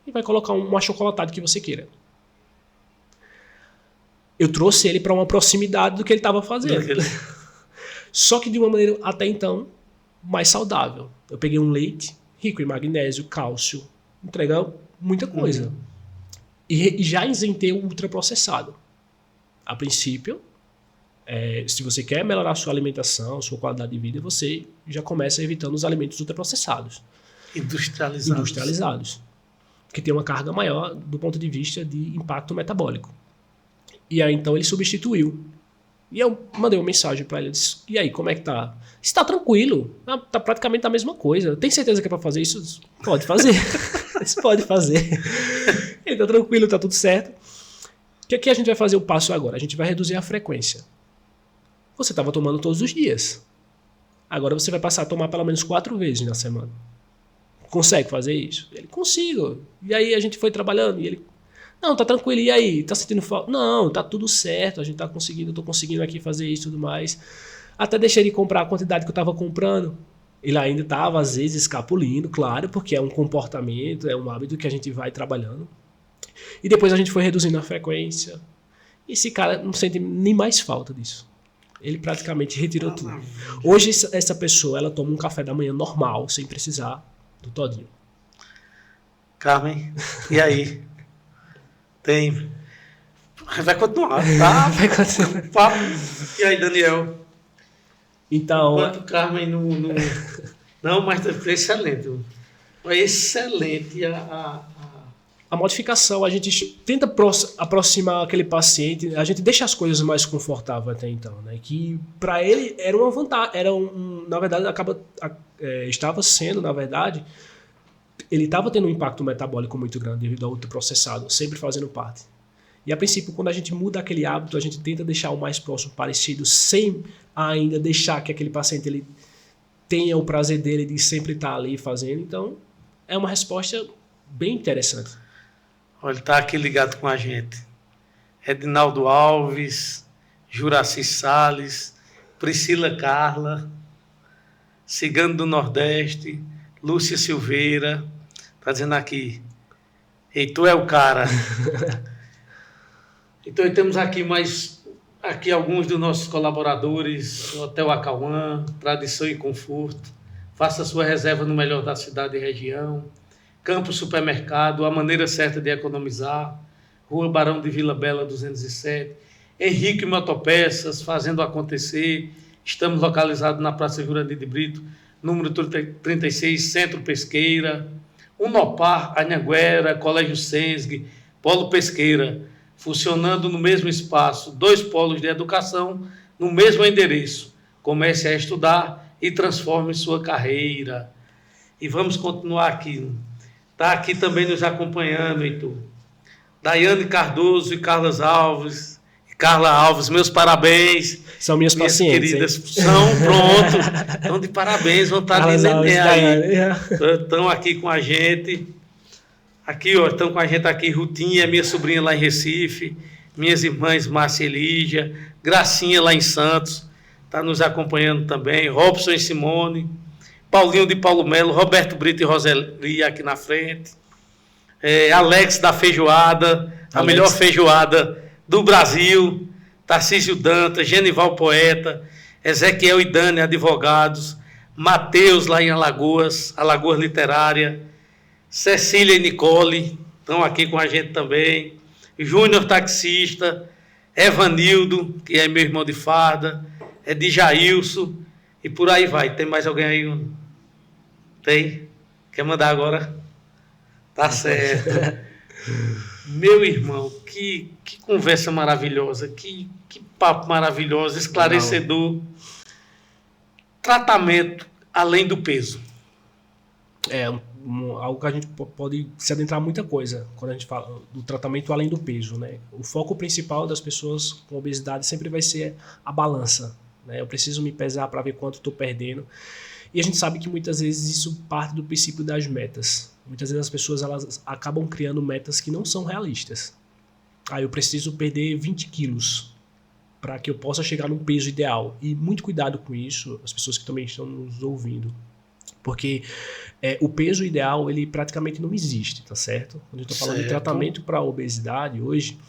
e vai colocar um achocolatado que você queira. Eu trouxe ele para uma proximidade do que ele estava fazendo. Só que de uma maneira, até então, mais saudável. Eu peguei um leite rico em magnésio, cálcio, entrega muita coisa. E já isentei o ultraprocessado. A princípio, se você quer melhorar a sua alimentação, sua qualidade de vida, você já começa evitando os alimentos ultraprocessados. Industrializados. que tem uma carga maior do ponto de vista de impacto metabólico. E aí, então, ele substituiu. E eu mandei uma mensagem para ele, disse, e aí, como é que tá? Está tranquilo, tá praticamente a mesma coisa. Tem certeza que é para fazer isso? Pode fazer. Você pode fazer. Ele tá tranquilo, tá tudo certo. O que a gente vai fazer o passo agora? A gente vai reduzir a frequência. Você estava tomando todos os dias. Agora você vai passar a tomar pelo menos 4 vezes na semana. Consegue fazer isso? Ele, consigo. E aí a gente foi trabalhando e ele, não, tá tranquilo, e aí? Tá sentindo falta? Não, tá tudo certo, a gente tá conseguindo, eu tô conseguindo aqui fazer isso e tudo mais. Até deixei de comprar a quantidade que eu tava comprando. Ele ainda tava, às vezes, escapulindo, claro, porque é um comportamento, é um hábito que a gente vai trabalhando. E depois a gente foi reduzindo a frequência. E esse cara não sente nem mais falta disso. Ele praticamente retirou tudo. Hoje essa pessoa, ela toma um café da manhã normal, sem precisar do todinho. Carmen, e aí? Tem. Vai continuar, tá? Vai continuar. E aí, Daniel? Então. Enquanto Carmen não. Não, mas foi excelente. Foi excelente A modificação, a gente tenta aproximar aquele paciente, a gente deixa as coisas mais confortáveis até então, né? Que para ele era uma vantagem, na verdade, estava sendo, na verdade, ele estava tendo um impacto metabólico muito grande devido ao ultraprocessado, sempre fazendo parte. E a princípio, quando a gente muda aquele hábito, a gente tenta deixar o mais próximo parecido, sem ainda deixar que aquele paciente ele tenha o prazer dele de sempre estar ali fazendo. Então, é uma resposta bem interessante. Olha, ele está aqui ligado com a gente. Edinaldo Alves, Juraci Salles, Priscila Carla, Cigano do Nordeste, Lúcia Silveira, está dizendo aqui, ei, tu é o cara. Então, temos aqui alguns dos nossos colaboradores, Hotel Acauã, Tradição e Conforto, faça sua reserva no melhor da cidade e região, Campos Supermercado, a maneira certa de economizar, Rua Barão de Vila Bela 207, Henrique Motopeças, fazendo acontecer, estamos localizados na Praça Jurandir de Brito, número 36, Centro Pesqueira, Unopar, Anhanguera, Colégio Sensg, Polo Pesqueira, funcionando no mesmo espaço, 2 polos de educação, no mesmo endereço. Comece a estudar e transforme sua carreira. E vamos continuar aqui. Está aqui também nos acompanhando, Heitor. Daiane Cardoso e Carla Alves, meus parabéns. São minhas pacientes, queridas. São, pronto. Estão de parabéns, vão estar ali neném aí. Estão aqui com a gente. Aqui, ó, estão com a gente aqui, Rutinha, minha sobrinha lá em Recife, minhas irmãs Márcia e Lígia, Gracinha lá em Santos, está nos acompanhando também, Robson e Simone, Paulinho de Paulo Melo, Roberto Brito e Roseli aqui na frente, Alex da Feijoada, a melhor feijoada do Brasil, Tarcísio Dantas, Genival Poeta, Ezequiel e Dani, advogados, Matheus lá em Alagoas Literária, Cecília e Nicole estão aqui com a gente também, Júnior taxista, Evanildo, que é meu irmão de farda, Edjailson, e por aí vai. Tem mais alguém aí? Tem? Quer mandar agora? Tá certo. Meu irmão, que conversa maravilhosa, que papo maravilhoso, esclarecedor. Tratamento além do peso. Algo que a gente pode se adentrar muita coisa quando a gente fala do tratamento além do peso, né? O foco principal das pessoas com obesidade sempre vai ser a balança, né? Eu preciso me pesar para ver quanto estou perdendo. E a gente sabe que muitas vezes isso parte do princípio das metas. Muitas vezes as pessoas elas acabam criando metas que não são realistas. Eu preciso perder 20 quilos para que eu possa chegar num peso ideal. E muito cuidado com isso, as pessoas que também estão nos ouvindo. Porque o peso ideal, ele praticamente não existe, tá certo? Quando eu estou falando de tratamento para a obesidade, hoje,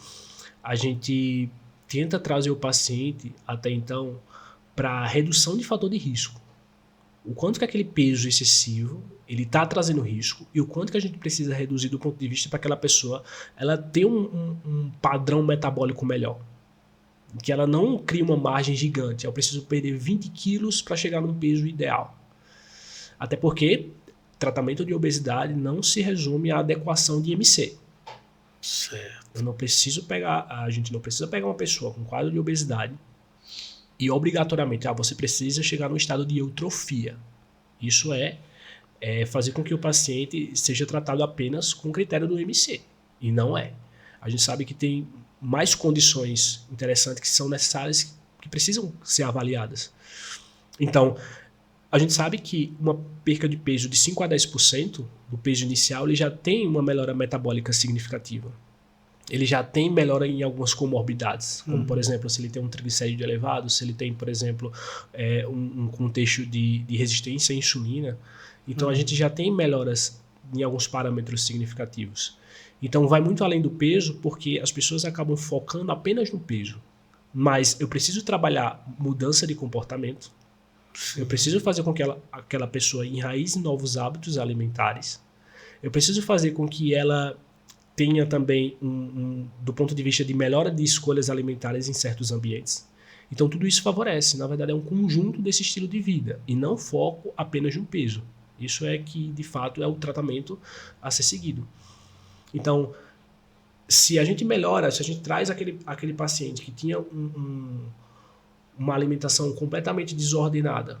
a gente tenta trazer o paciente, até então, para redução de fator de risco. O quanto que aquele peso excessivo, ele está trazendo risco, e o quanto que a gente precisa reduzir do ponto de vista para aquela pessoa ela ter um padrão metabólico melhor. Que ela não crie uma margem gigante. Eu preciso perder 20 quilos para chegar num peso ideal. Até porque tratamento de obesidade não se resume à adequação de IMC. Certo. A gente não precisa pegar uma pessoa com quadro de obesidade e obrigatoriamente, você precisa chegar no estado de eutrofia. Isso é fazer com que o paciente seja tratado apenas com o critério do IMC. E não é. A gente sabe que tem mais condições interessantes que são necessárias, que precisam ser avaliadas. Então, a gente sabe que uma perca de peso de 5 a 10% do peso inicial, ele já tem uma melhora metabólica significativa. Ele já tem melhora em algumas comorbidades, como, por exemplo, se ele tem um triglicérido elevado, se ele tem, por exemplo, um contexto de resistência à insulina. Então, a gente já tem melhoras em alguns parâmetros significativos. Então, vai muito além do peso, porque as pessoas acabam focando apenas no peso. Mas eu preciso trabalhar mudança de comportamento, eu preciso fazer com que aquela pessoa enraize novos hábitos alimentares, eu preciso fazer com que ela tenha também, do ponto de vista de melhora de escolhas alimentares em certos ambientes. Então, tudo isso favorece. Na verdade, é um conjunto desse estilo de vida e não foco apenas no peso. Isso é que, de fato, é o tratamento a ser seguido. Então, se a gente melhora, se a gente traz aquele paciente que tinha uma alimentação completamente desordenada,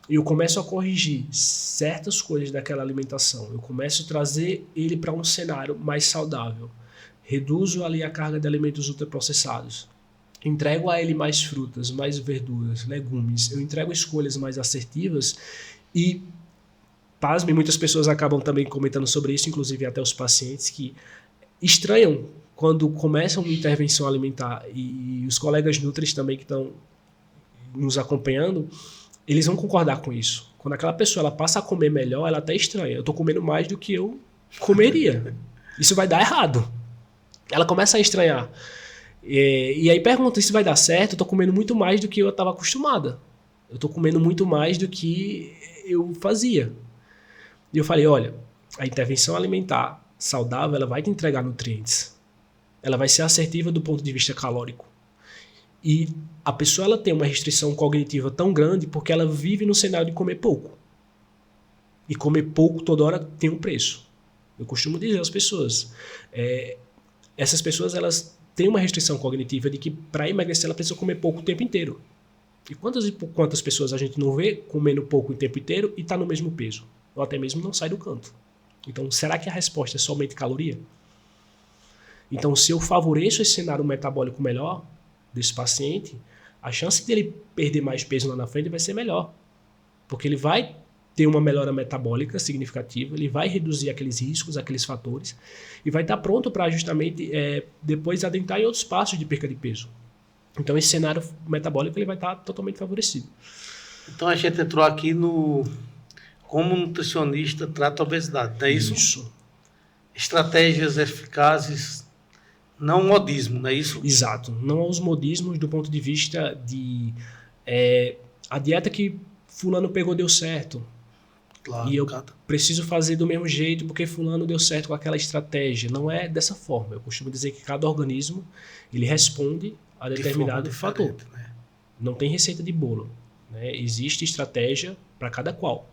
e eu começo a corrigir certas coisas daquela alimentação, eu começo a trazer ele para um cenário mais saudável, reduzo ali a carga de alimentos ultraprocessados, entrego a ele mais frutas, mais verduras, legumes, eu entrego escolhas mais assertivas e, pasme, muitas pessoas acabam também comentando sobre isso, inclusive até os pacientes, que estranham quando começam uma intervenção alimentar, e os colegas nutris também que estão nos acompanhando, eles vão concordar com isso. Quando aquela pessoa ela passa a comer melhor, ela até estranha. Eu estou comendo mais do que eu comeria. Isso vai dar errado. Ela começa a estranhar. E aí pergunta, isso vai dar certo? Eu estou comendo muito mais do que eu estava acostumada. Eu estou comendo muito mais do que eu fazia. E eu falei, olha, a intervenção alimentar saudável, ela vai te entregar nutrientes. Ela vai ser assertiva do ponto de vista calórico. E a pessoa ela tem uma restrição cognitiva tão grande porque ela vive no cenário de comer pouco. E comer pouco toda hora tem um preço. Eu costumo dizer às pessoas, essas pessoas elas têm uma restrição cognitiva de que para emagrecer ela precisa comer pouco o tempo inteiro. E quantas pessoas a gente não vê comendo pouco o tempo inteiro e está no mesmo peso? Ou até mesmo não sai do canto. Então, será que a resposta é somente caloria? Então, se eu favoreço esse cenário metabólico melhor desse paciente, a chance dele perder mais peso lá na frente vai ser melhor. Porque ele vai ter uma melhora metabólica significativa, ele vai reduzir aqueles riscos, aqueles fatores, e vai estar pronto para justamente depois adentrar em outros passos de perca de peso. Então, esse cenário metabólico ele vai estar totalmente favorecido. Então, a gente entrou aqui no como o nutricionista trata a obesidade, não é isso? Isso. Estratégias eficazes, não modismo, não é isso? Exato. Não aos modismos do ponto de vista de a dieta que fulano pegou deu certo. Claro, e eu preciso fazer do mesmo jeito porque fulano deu certo com aquela estratégia. Não é dessa forma. Eu costumo dizer que cada organismo ele responde a determinado fator. Né? Não tem receita de bolo. Né? Existe estratégia para cada qual.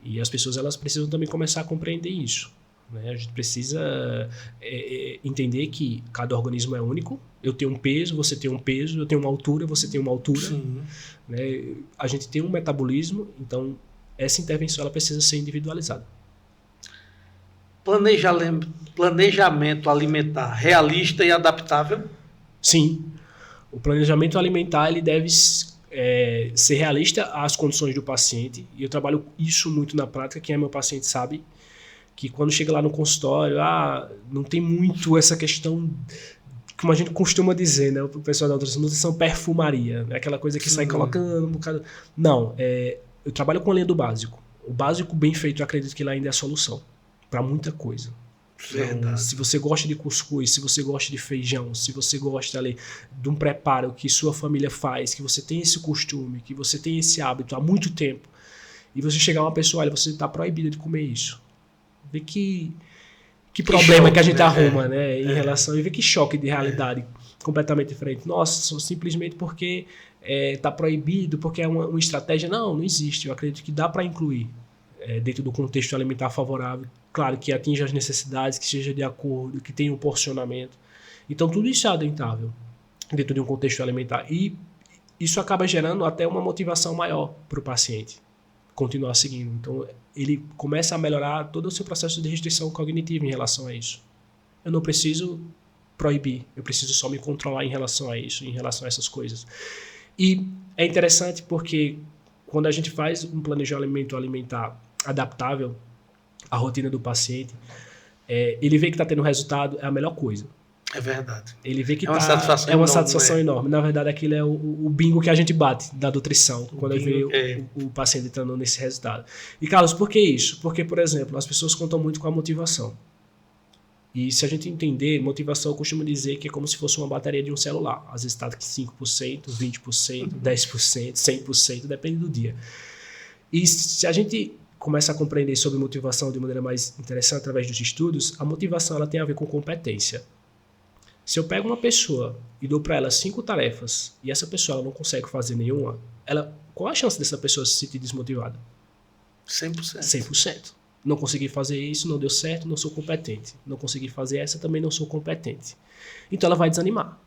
E as pessoas elas precisam também começar a compreender isso. Né? A gente precisa entender que cada organismo é único. Eu tenho um peso, você tem um peso, eu tenho uma altura, você tem uma altura. Né? A gente tem um metabolismo, então essa intervenção ela precisa ser individualizada. Planejamento alimentar realista e adaptável? Sim. O planejamento alimentar ele deve ser realista às condições do paciente. E eu trabalho isso muito na prática. Quem é meu paciente sabe que quando chega lá no consultório, não tem muito essa questão, como a gente costuma dizer, né? O pessoal da nutrição perfumaria. É aquela coisa que sai colocando um bocado. Não, eu trabalho com a linha do básico. O básico bem feito, eu acredito que lá ainda é a solução para muita coisa. Então, se você gosta de cuscuz, se você gosta de feijão, se você gosta ali de um preparo que sua família faz, que você tem esse costume, que você tem esse hábito há muito tempo, e você chegar uma pessoa, olha, você está proibido de comer isso. Vê que problema choque, que a gente arruma, né, em relação, e vê que choque de realidade completamente diferente. Nossa, simplesmente porque está proibido, porque é uma estratégia. Não existe. Eu acredito que dá para incluir dentro do contexto alimentar favorável, claro, que atinja as necessidades, que seja de acordo, que tenha um porcionamento. Então, tudo isso é adentrável dentro de um contexto alimentar. E isso acaba gerando até uma motivação maior para o paciente continuar seguindo. Então, ele começa a melhorar todo o seu processo de restrição cognitiva em relação a isso. Eu não preciso proibir, eu preciso só me controlar em relação a isso, em relação a essas coisas. E é interessante porque quando a gente faz um planejamento alimentar adaptável à rotina do paciente, ele vê que está tendo resultado, é a melhor coisa. É verdade. Ele vê que é uma satisfação enorme, satisfação enorme. Na verdade, aquilo é o bingo que a gente bate da nutrição, quando vê o paciente entrando nesse resultado. E, Carlos, por que isso? Porque, por exemplo, as pessoas contam muito com a motivação. E se a gente entender, motivação eu costumo dizer que é como se fosse uma bateria de um celular. Às vezes está com 5%, 20%, 10%, 100%, depende do dia. E se a gente começa a compreender sobre motivação de maneira mais interessante através dos estudos, a motivação ela tem a ver com competência. Se eu pego uma pessoa e dou para ela 5 tarefas e essa pessoa ela não consegue fazer nenhuma, qual a chance dessa pessoa se sentir desmotivada? 100%. 100%. Não consegui fazer isso, não deu certo, não sou competente. Não consegui fazer essa, também não sou competente. Então ela vai desanimar.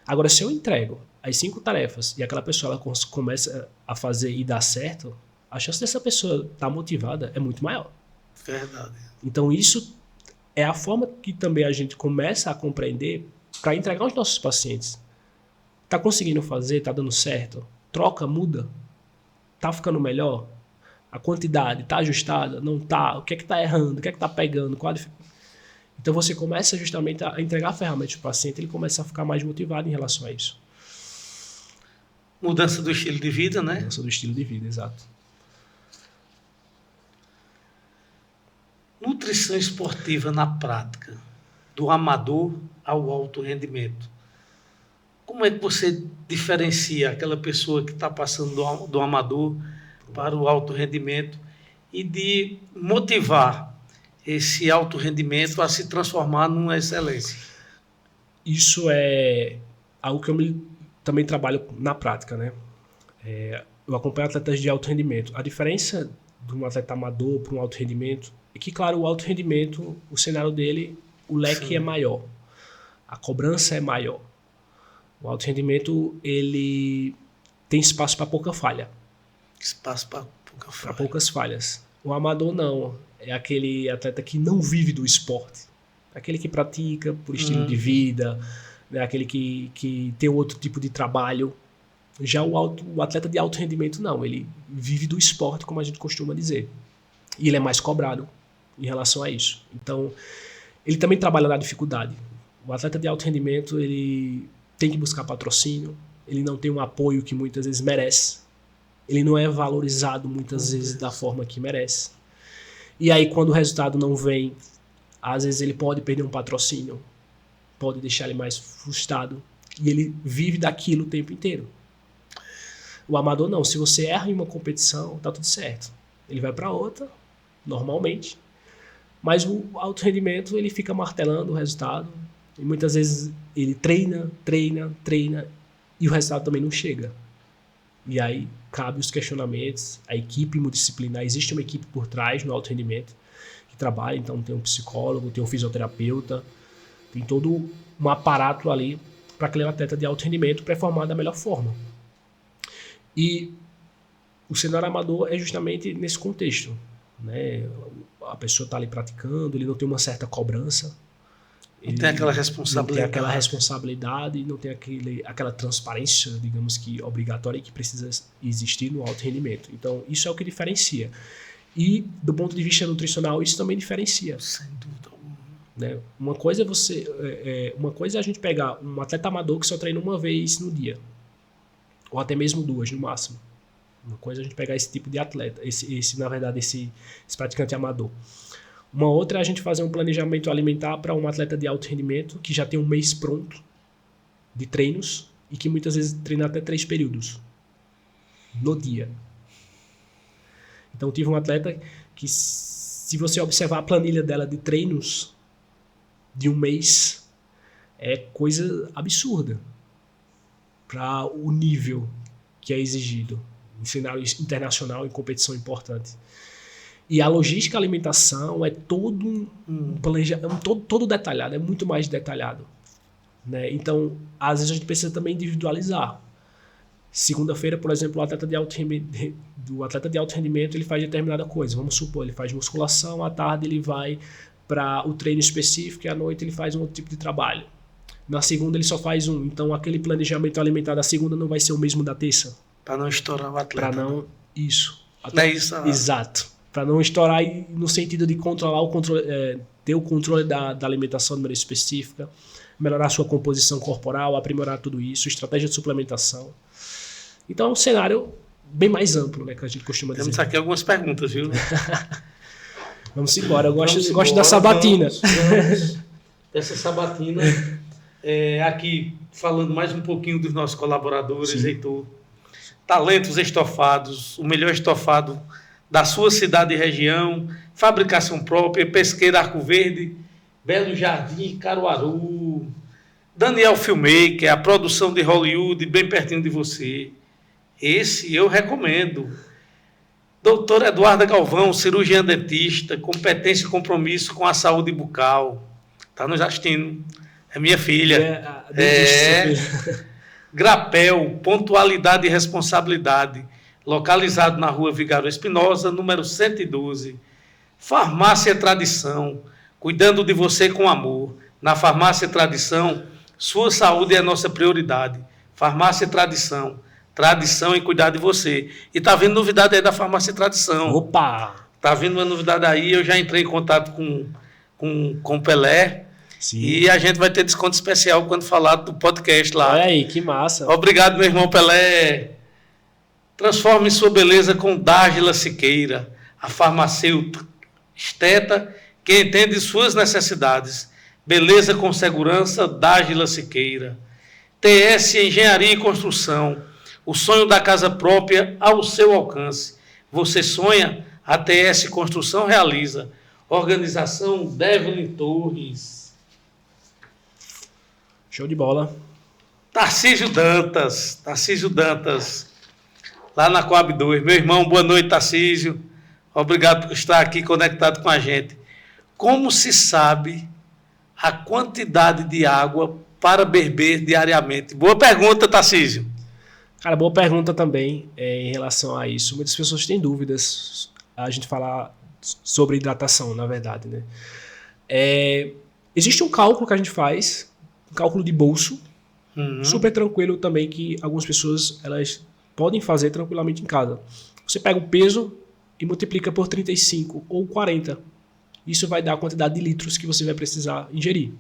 Agora, se eu entrego as 5 tarefas e aquela pessoa ela começa a fazer e dá certo, a chance dessa pessoa estar motivada é muito maior. Verdade. Então isso é a forma que também a gente começa a compreender para entregar aos nossos pacientes. Tá conseguindo fazer? Tá dando certo? Troca, muda? Tá ficando melhor? A quantidade tá ajustada? Não tá? O que é que tá errando? O que é que tá pegando? Então você começa justamente a entregar ferramentas para o paciente, ele começa a ficar mais motivado em relação a isso. Mudança do estilo de vida, né? Mudança do estilo de vida, exato. Nutrição esportiva na prática, do amador ao alto rendimento. Como é que você diferencia aquela pessoa que está passando do amador para o alto rendimento e de motivar esse alto rendimento a se transformar numa excelência? Isso é algo que eu também trabalho na prática, né? Eu acompanho atletas de alto rendimento. A diferença de um atleta amador para um alto rendimento é que, claro, o alto rendimento, o cenário dele, o leque é maior. A cobrança é maior. O alto rendimento, ele tem espaço para pouca falha. Espaço para pouca falha. Para poucas falhas. O amador não. É aquele atleta que não vive do esporte. Aquele que pratica por estilo de vida, né? Aquele que tem outro tipo de trabalho. Já o atleta de alto rendimento não. Ele vive do esporte, como a gente costuma dizer. E ele é mais cobrado em relação a isso. Então, ele também trabalha na dificuldade. O atleta de alto rendimento, ele tem que buscar patrocínio, ele não tem um apoio que muitas vezes merece, ele não é valorizado muitas vezes da forma que merece. E aí, quando o resultado não vem, às vezes ele pode perder um patrocínio, pode deixar ele mais frustrado, e ele vive daquilo o tempo inteiro. O amador não, se você erra em uma competição, tá tudo certo. Ele vai para outra, normalmente, mas o alto rendimento, ele fica martelando o resultado, e muitas vezes ele treina, e o resultado também não chega. E aí cabe os questionamentos, a equipe multidisciplinar, existe uma equipe por trás no alto rendimento que trabalha, então tem um psicólogo, tem um fisioterapeuta, tem todo um aparato ali para aquele atleta de alto rendimento performar da melhor forma. E o cenário amador é justamente nesse contexto, né? A pessoa está ali praticando, ele não tem uma certa cobrança, não tem aquela responsabilidade. Não tem aquela responsabilidade, não tem aquela transparência, digamos que obrigatória que precisa existir no alto rendimento. Então, isso é o que diferencia. E, do ponto de vista nutricional, isso também diferencia. Sem dúvida alguma. Né? Uma coisa é a gente pegar um atleta amador que só treina uma vez no dia, ou até mesmo 2 no máximo. Uma coisa é a gente pegar esse tipo de atleta, na verdade, esse praticante amador. Uma outra é a gente fazer um planejamento alimentar para um atleta de alto rendimento que já tem um mês pronto de treinos e que muitas vezes treina até 3 períodos no dia. Então, tive um atleta que, se você observar a planilha dela de treinos de um mês, é coisa absurda para o nível que é exigido em cenário internacional, em competição importante. E a logística e alimentação é todo um planejamento, todo detalhado, é muito mais detalhado. Né? Então, às vezes a gente precisa também individualizar. Segunda-feira, por exemplo, o atleta de alto rendimento ele faz determinada coisa. Vamos supor, ele faz musculação, à tarde ele vai para o treino específico e à noite ele faz um outro tipo de trabalho. Na segunda ele só faz um. Então, aquele planejamento alimentar da segunda não vai ser o mesmo da terça. Para não estourar o atleta. Para não... Isso. Não é isso? Exato. Para não estourar no sentido de controlar ter o controle da alimentação de maneira específica, melhorar a sua composição corporal, aprimorar tudo isso, estratégia de suplementação. Então é um cenário bem mais amplo, né, que a gente costuma dizer. Temos aqui algumas perguntas, viu? Vamos embora. Eu gosto da sabatina. Vamos. Essa sabatina, aqui falando mais um pouquinho dos nossos colaboradores, sim. Heitor. Talentos Estofados, o melhor estofado da sua cidade e região, fabricação própria, Pesqueira Arco Verde, Belo Jardim, Caruaru. Daniel Filmmaker, a produção de Hollywood, bem pertinho de você. Esse eu recomendo. Doutora Eduarda Galvão, cirurgiã dentista, competência e compromisso com a saúde bucal. Está nos assistindo. É minha filha. Grapel, pontualidade e responsabilidade. Localizado na rua Vigário Espinosa, número 112. Farmácia Tradição, cuidando de você com amor. Na Farmácia Tradição, sua saúde é a nossa prioridade. Farmácia Tradição, tradição em cuidar de você. E tá vindo novidade aí da Farmácia Tradição. Opa! Tá vindo uma novidade aí, eu já entrei em contato com o Pelé. Sim. E a gente vai ter desconto especial quando falar do podcast lá. Olha aí, que massa. Obrigado, meu irmão Pelé. Transforme sua beleza com Dágila Siqueira, a farmacêutica esteta que entende suas necessidades. Beleza com segurança, Dágila Siqueira. TS Engenharia e Construção, o sonho da casa própria ao seu alcance. Você sonha, a TS Construção realiza. Organização Devlin Torres. Show de bola. Tarcísio Dantas, lá na Coab 2. Meu irmão, boa noite, Tarcísio. Obrigado por estar aqui conectado com a gente. Como se sabe a quantidade de água para beber diariamente? Boa pergunta, Tarcísio. Cara, boa pergunta também em relação a isso. Muitas pessoas têm dúvidas a gente falar sobre hidratação, na verdade, né? Existe um cálculo que a gente faz, um cálculo de bolso, super tranquilo também, que algumas pessoas elas podem fazer tranquilamente em casa. Você pega o peso e multiplica por 35 ou 40. Isso vai dar a quantidade de litros que você vai precisar ingerir.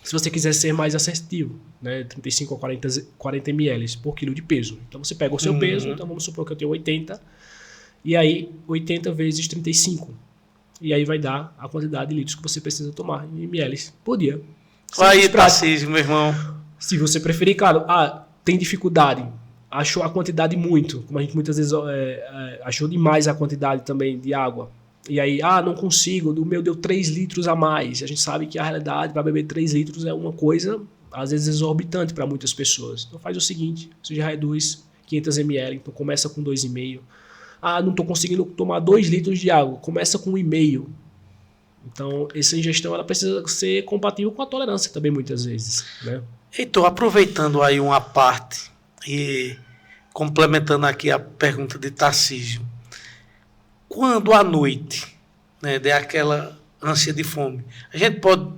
Se você quiser ser mais assertivo, né, 35 ou 40 ml por quilo de peso. Então você pega o seu peso, então vamos supor que eu tenho 80, e aí 80 vezes 35. E aí vai dar a quantidade de litros que você precisa tomar em ml por dia. Aí, Tarcísio, meu irmão. Se você preferir, claro, tem dificuldade, achou a quantidade muito, como a gente muitas vezes achou demais a quantidade também de água. E aí, não consigo, o meu deu 3 litros a mais. A gente sabe que a realidade para beber 3 litros é uma coisa, às vezes, exorbitante para muitas pessoas. Então faz o seguinte, você já reduz 500 ml, então começa com 2,5. Não estou conseguindo tomar 2 litros de água, começa com 1,5. Então, essa ingestão ela precisa ser compatível com a tolerância também, muitas vezes, né? Heitor, aproveitando aí uma parte e complementando aqui a pergunta de Tarcísio, quando à noite, né, der aquela ânsia de fome, a gente pode,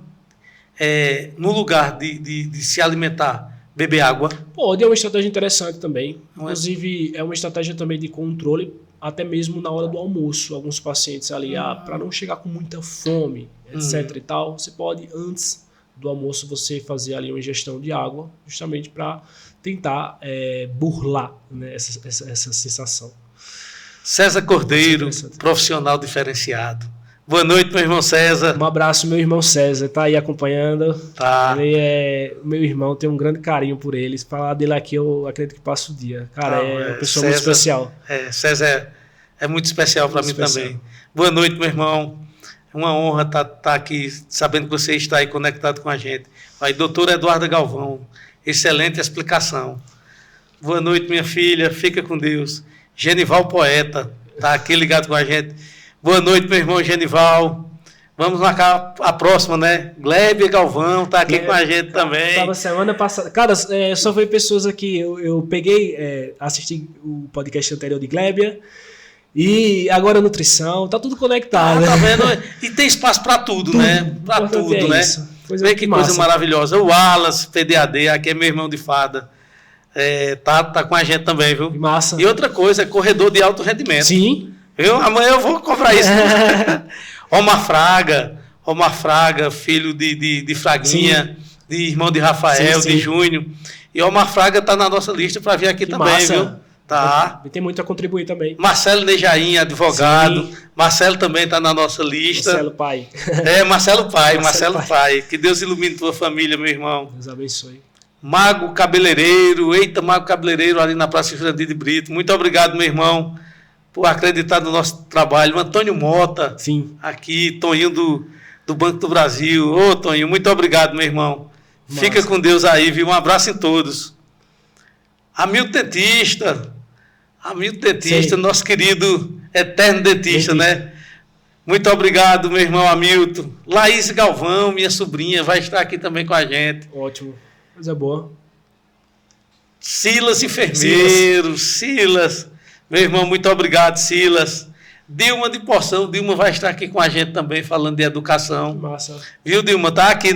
no lugar de se alimentar, beber água? Pode, é uma estratégia interessante também. Inclusive, é uma estratégia também de controle, até mesmo na hora do almoço. Alguns pacientes ali, para não chegar com muita fome, etc. e tal, você pode, antes do almoço, você fazer ali uma ingestão de água, justamente para tentar burlar, né, essa sensação. César Cordeiro, profissional diferenciado. Boa noite, meu irmão César. Um abraço, meu irmão César. Tá aí acompanhando. Tá. Ele é meu irmão, tenho um grande carinho por ele. Se falar dele aqui, eu acredito que passo o dia. Cara, é uma pessoa muito especial. César é muito especial para mim também. Boa noite, meu irmão. É uma honra estar aqui, sabendo que você está aí conectado com a gente. Aí, doutora Eduarda Galvão, excelente explicação. Boa noite, minha filha. Fica com Deus. Genival Poeta, está aqui ligado com a gente. Boa noite, meu irmão Genival. Vamos marcar a próxima, né? Glébia Galvão tá aqui com a gente também. Tava semana passada. Cara, só foi pessoas aqui. Eu peguei, assisti o podcast anterior de Glébia. E agora nutrição, tá tudo conectado. Tá vendo? E tem espaço para tudo, né? Para tudo, né? Vê que coisa maravilhosa. O Wallace, PDAD, aqui é meu irmão de fada. Tá com a gente também, viu? Que massa. E outra coisa, é corredor de alto rendimento. Sim. Viu? Amanhã eu vou cobrar isso. Omar Fraga, filho de Fraguinha, sim, de irmão de Rafael, sim, de Júnior. E Omar Fraga tá na nossa lista para vir aqui que também, massa, viu? Tá. Tem muito a contribuir também. Marcelo Nejaim, advogado. Sim. Marcelo também está na nossa lista. Marcelo Pai. Marcelo Pai. Que Deus ilumine tua família, meu irmão. Deus abençoe. Mago Cabeleireiro. Eita, Mago Cabeleireiro ali na Praça Jurandir de Brito. Muito obrigado, meu irmão, por acreditar no nosso trabalho. Antônio Mota. Sim. Aqui, Toninho do Banco do Brasil. Ô, Toninho, muito obrigado, meu irmão. Massa. Fica com Deus aí, viu? Um abraço em todos. Hamilton Dentista, nosso querido eterno dentista, né? Muito obrigado, meu irmão Hamilton. Laís Galvão, minha sobrinha, vai estar aqui também com a gente. Ótimo, coisa boa. Silas Enfermeiro, Silas. Meu irmão, muito obrigado, Silas. Dilma de Porção, Dilma vai estar aqui com a gente também, falando de educação. Massa. Viu, Dilma? Tá aqui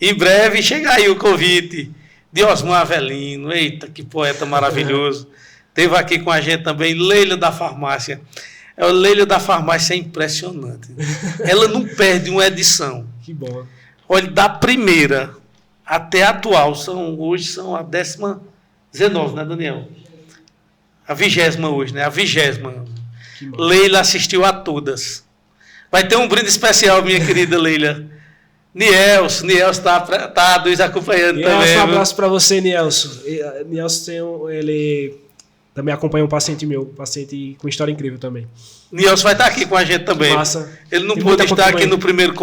em breve, chega aí o convite de Osmar Avelino. Eita, que poeta maravilhoso. Teve aqui com a gente também Leila da Farmácia. Leila da Farmácia é impressionante. Ela não perde uma edição. Que bom. Olha, da primeira até a atual, hoje são a 19ª, né, Daniel? A 20ª hoje, né? A 20ª. Leila assistiu a todas. Vai ter um brinde especial, minha querida Leila. Nielson está nos acompanhando também. Um abraço para você, Nielson. Nielson ele também acompanha um paciente meu, paciente com história incrível também. Nielson vai estar aqui com a gente também. Massa. Ele não pôde estar aqui no primeiro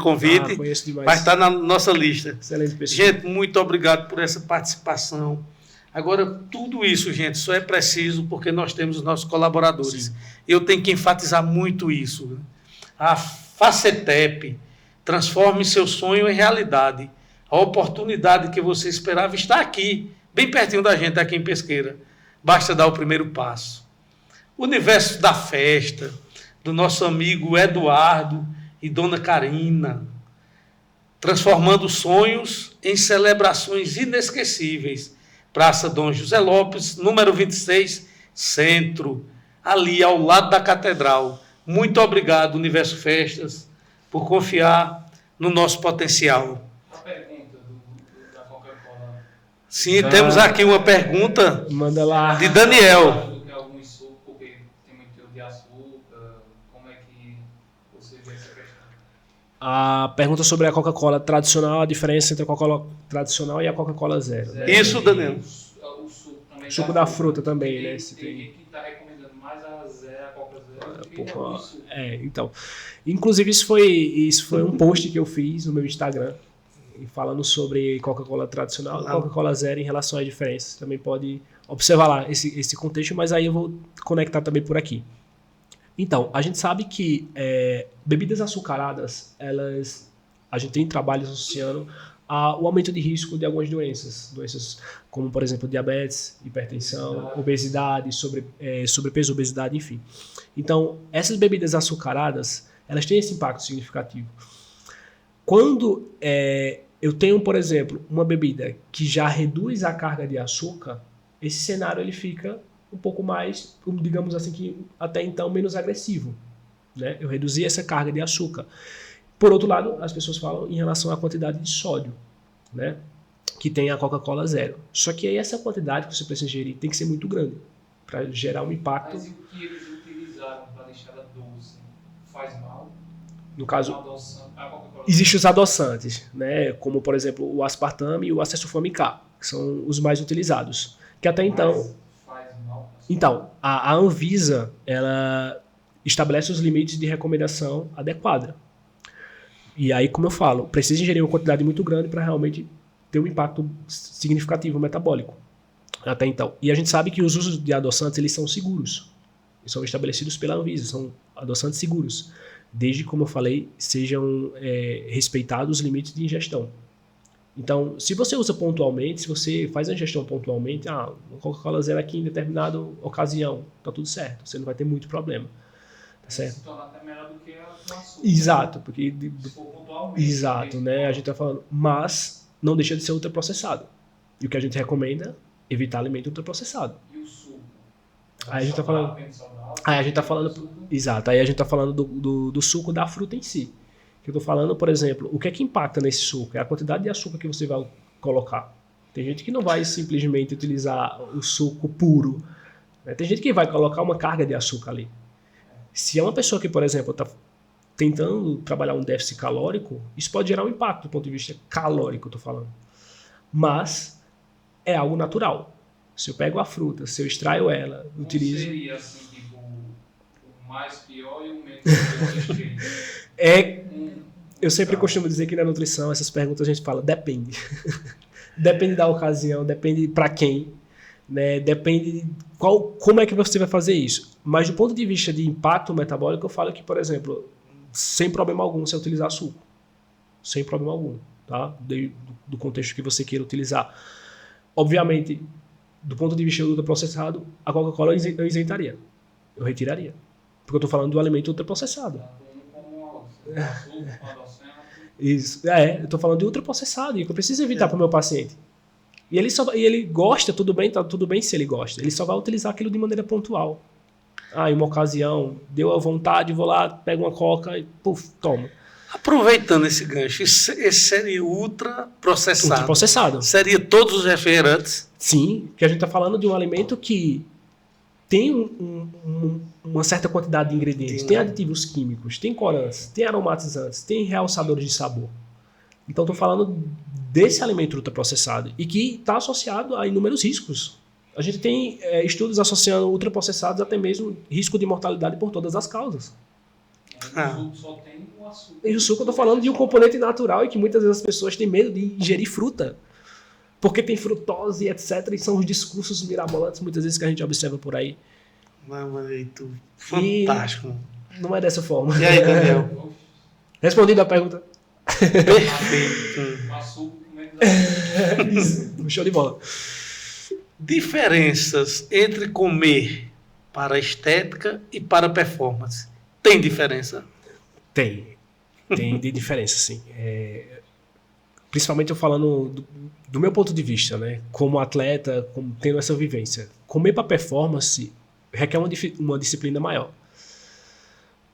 convite, mas está na nossa lista. Excelente pessoa. Gente, muito obrigado por essa participação. Agora, tudo isso, gente, só é preciso porque nós temos os nossos colaboradores. Sim. Eu tenho que enfatizar muito isso. A FACETEP transforme seu sonho em realidade. A oportunidade que você esperava está aqui, bem pertinho da gente, aqui em Pesqueira. Basta dar o primeiro passo. O universo da festa, do nosso amigo Eduardo e Dona Karina, transformando sonhos em celebrações inesquecíveis. Praça Dom José Lopes, número 26, Centro, ali ao lado da Catedral. Muito obrigado, Universo Festas, por confiar no nosso potencial. A pergunta da Coca-Cola. Sim, temos aqui uma pergunta. Manda lá. De Daniel. Algum suco, porque tem muito de açúcar. Como é que você vê essa questão? A pergunta sobre a Coca-Cola tradicional, a diferença entre a Coca-Cola tradicional e a Coca-Cola zero. Isso, Daniel. O suco também. Suco da fruta também, né? Tem gente que está recomendando mais a zero, a Coca zero. Então. Inclusive, isso foi um post que eu fiz no meu Instagram, falando sobre Coca-Cola tradicional e Coca-Cola zero em relação às diferenças. Também pode observar lá esse contexto, mas aí eu vou conectar também por aqui. Então, a gente sabe que bebidas açucaradas, a gente tem trabalhos associando ao aumento de risco de algumas doenças como, por exemplo, diabetes, hipertensão, obesidade, sobrepeso, obesidade, enfim. Então, essas bebidas açucaradas, elas têm esse impacto significativo. Quando eu tenho, por exemplo, uma bebida que já reduz a carga de açúcar, esse cenário ele fica um pouco mais, digamos assim, que até então menos agressivo, né? Eu reduzi essa carga de açúcar. Por outro lado, as pessoas falam em relação à quantidade de sódio, né? Que tem a Coca-Cola zero. Só que aí essa quantidade que você precisa ingerir tem que ser muito grande para gerar um impacto. Mas e o que eles utilizaram para deixar ela doce faz mal? No caso, existem os adoçantes, né? Como, por exemplo, o aspartame e o acesulfame K, que são os mais utilizados. Que até então... Então, a Anvisa, ela estabelece os limites de recomendação adequada. E aí, como eu falo, precisa ingerir uma quantidade muito grande para realmente ter um impacto significativo metabólico. Até então. E a gente sabe que os usos de adoçantes, eles são seguros. são estabelecidos pela Anvisa, são adoçantes seguros, desde, como eu falei, sejam respeitados os limites de ingestão. Então, se você usa pontualmente, se você faz a ingestão pontualmente, Coca-Cola Zero aqui em determinada ocasião, tá tudo certo, você não vai ter muito problema. Tá certo? Se torna até melhor do que o açúcar. Exato, porque Se for pontualmente. exato, né? A gente tá falando, mas não deixa de ser ultraprocessado. E o que a gente recomenda é evitar alimento ultraprocessado. E o suco? Aí a gente tá falando, aí a gente tá falando, exato, aí a gente tá falando do suco da fruta em si. Que eu tô falando, por exemplo, o que é que impacta nesse suco? É a quantidade de açúcar que você vai colocar. Tem gente que não vai simplesmente utilizar o suco puro, né? Tem gente que vai colocar uma carga de açúcar ali. Se é uma pessoa que, por exemplo, está tentando trabalhar um déficit calórico, isso pode gerar um impacto do ponto de vista calórico, eu tô falando. Mas é algo natural. Se eu pego a fruta, se eu extraio ela, utilizo... Não seria assim, tipo, o mais pior e o menos pior desse jeito? Eu sempre costumo dizer que na nutrição, essas perguntas a gente fala, depende. Depende da ocasião, depende para quem, né? Depende como é que você vai fazer isso. Mas do ponto de vista de impacto metabólico, eu falo que, por exemplo, sem problema algum você utilizar suco. Sem problema algum, tá? Do contexto que você queira utilizar. Obviamente, do ponto de vista do ultraprocessado, a Coca-Cola eu isentaria. Eu retiraria. Porque eu estou falando do alimento ultraprocessado. Isso, eu estou falando de ultraprocessado, e que eu preciso evitar para o meu paciente. E ele gosta, tudo bem, tá tudo bem se ele gosta. Ele só vai utilizar aquilo de maneira pontual. Em uma ocasião, deu a vontade, vou lá, pego uma coca e puf, tomo. Aproveitando esse gancho, esse seria ultraprocessado. Ultraprocessado. Seria todos os refrigerantes? Sim, que a gente está falando de um alimento que tem uma certa quantidade de ingredientes, tem aditivos químicos, tem corantes, tem aromatizantes, tem realçadores de sabor. Então estou falando desse alimento ultraprocessado e que está associado a inúmeros riscos. A gente tem estudos associando ultraprocessados até mesmo risco de mortalidade por todas as causas. O suco só tem o açúcar. E o suco eu estou falando de um componente natural e que muitas vezes as pessoas têm medo de ingerir fruta. Porque tem frutose, etc. E são os discursos mirabolantes, muitas vezes, que a gente observa por aí. Mamãito, fantástico. E não é dessa forma. E aí, Daniel? Respondido a pergunta. O açúcar menos Isso, show de bola. Diferenças entre comer para estética e para performance. Tem diferença? Tem de diferença, sim. Principalmente eu falando do meu ponto de vista, né? Como atleta, tendo essa vivência. Comer para performance requer uma disciplina maior.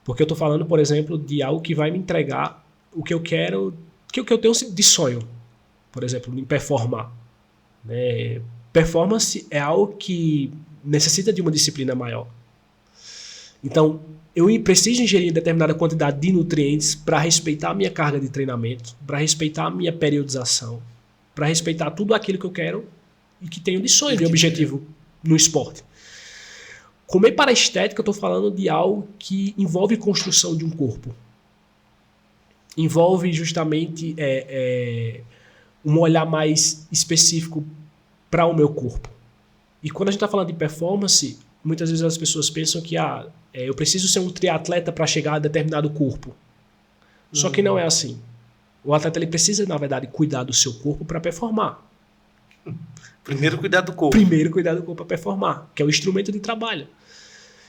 Porque eu estou falando, por exemplo, de algo que vai me entregar o que eu quero, o que eu tenho de sonho. Por exemplo, em performar. Né? Performance é algo que necessita de uma disciplina maior. Então, eu preciso ingerir determinada quantidade de nutrientes para respeitar a minha carga de treinamento, para respeitar a minha periodização, para respeitar tudo aquilo que eu quero e que tenho de sonho, de objetivo no esporte. Comer para a estética, eu estou falando de algo que envolve construção de um corpo. Envolve justamente um olhar mais específico para o meu corpo. E quando a gente está falando de performance, muitas vezes as pessoas pensam que eu preciso ser um triatleta para chegar a determinado corpo. Só que não é assim. O atleta ele precisa, na verdade, cuidar do seu corpo para performar. Primeiro cuidar do corpo. Primeiro cuidar do corpo para performar, que é o instrumento de trabalho.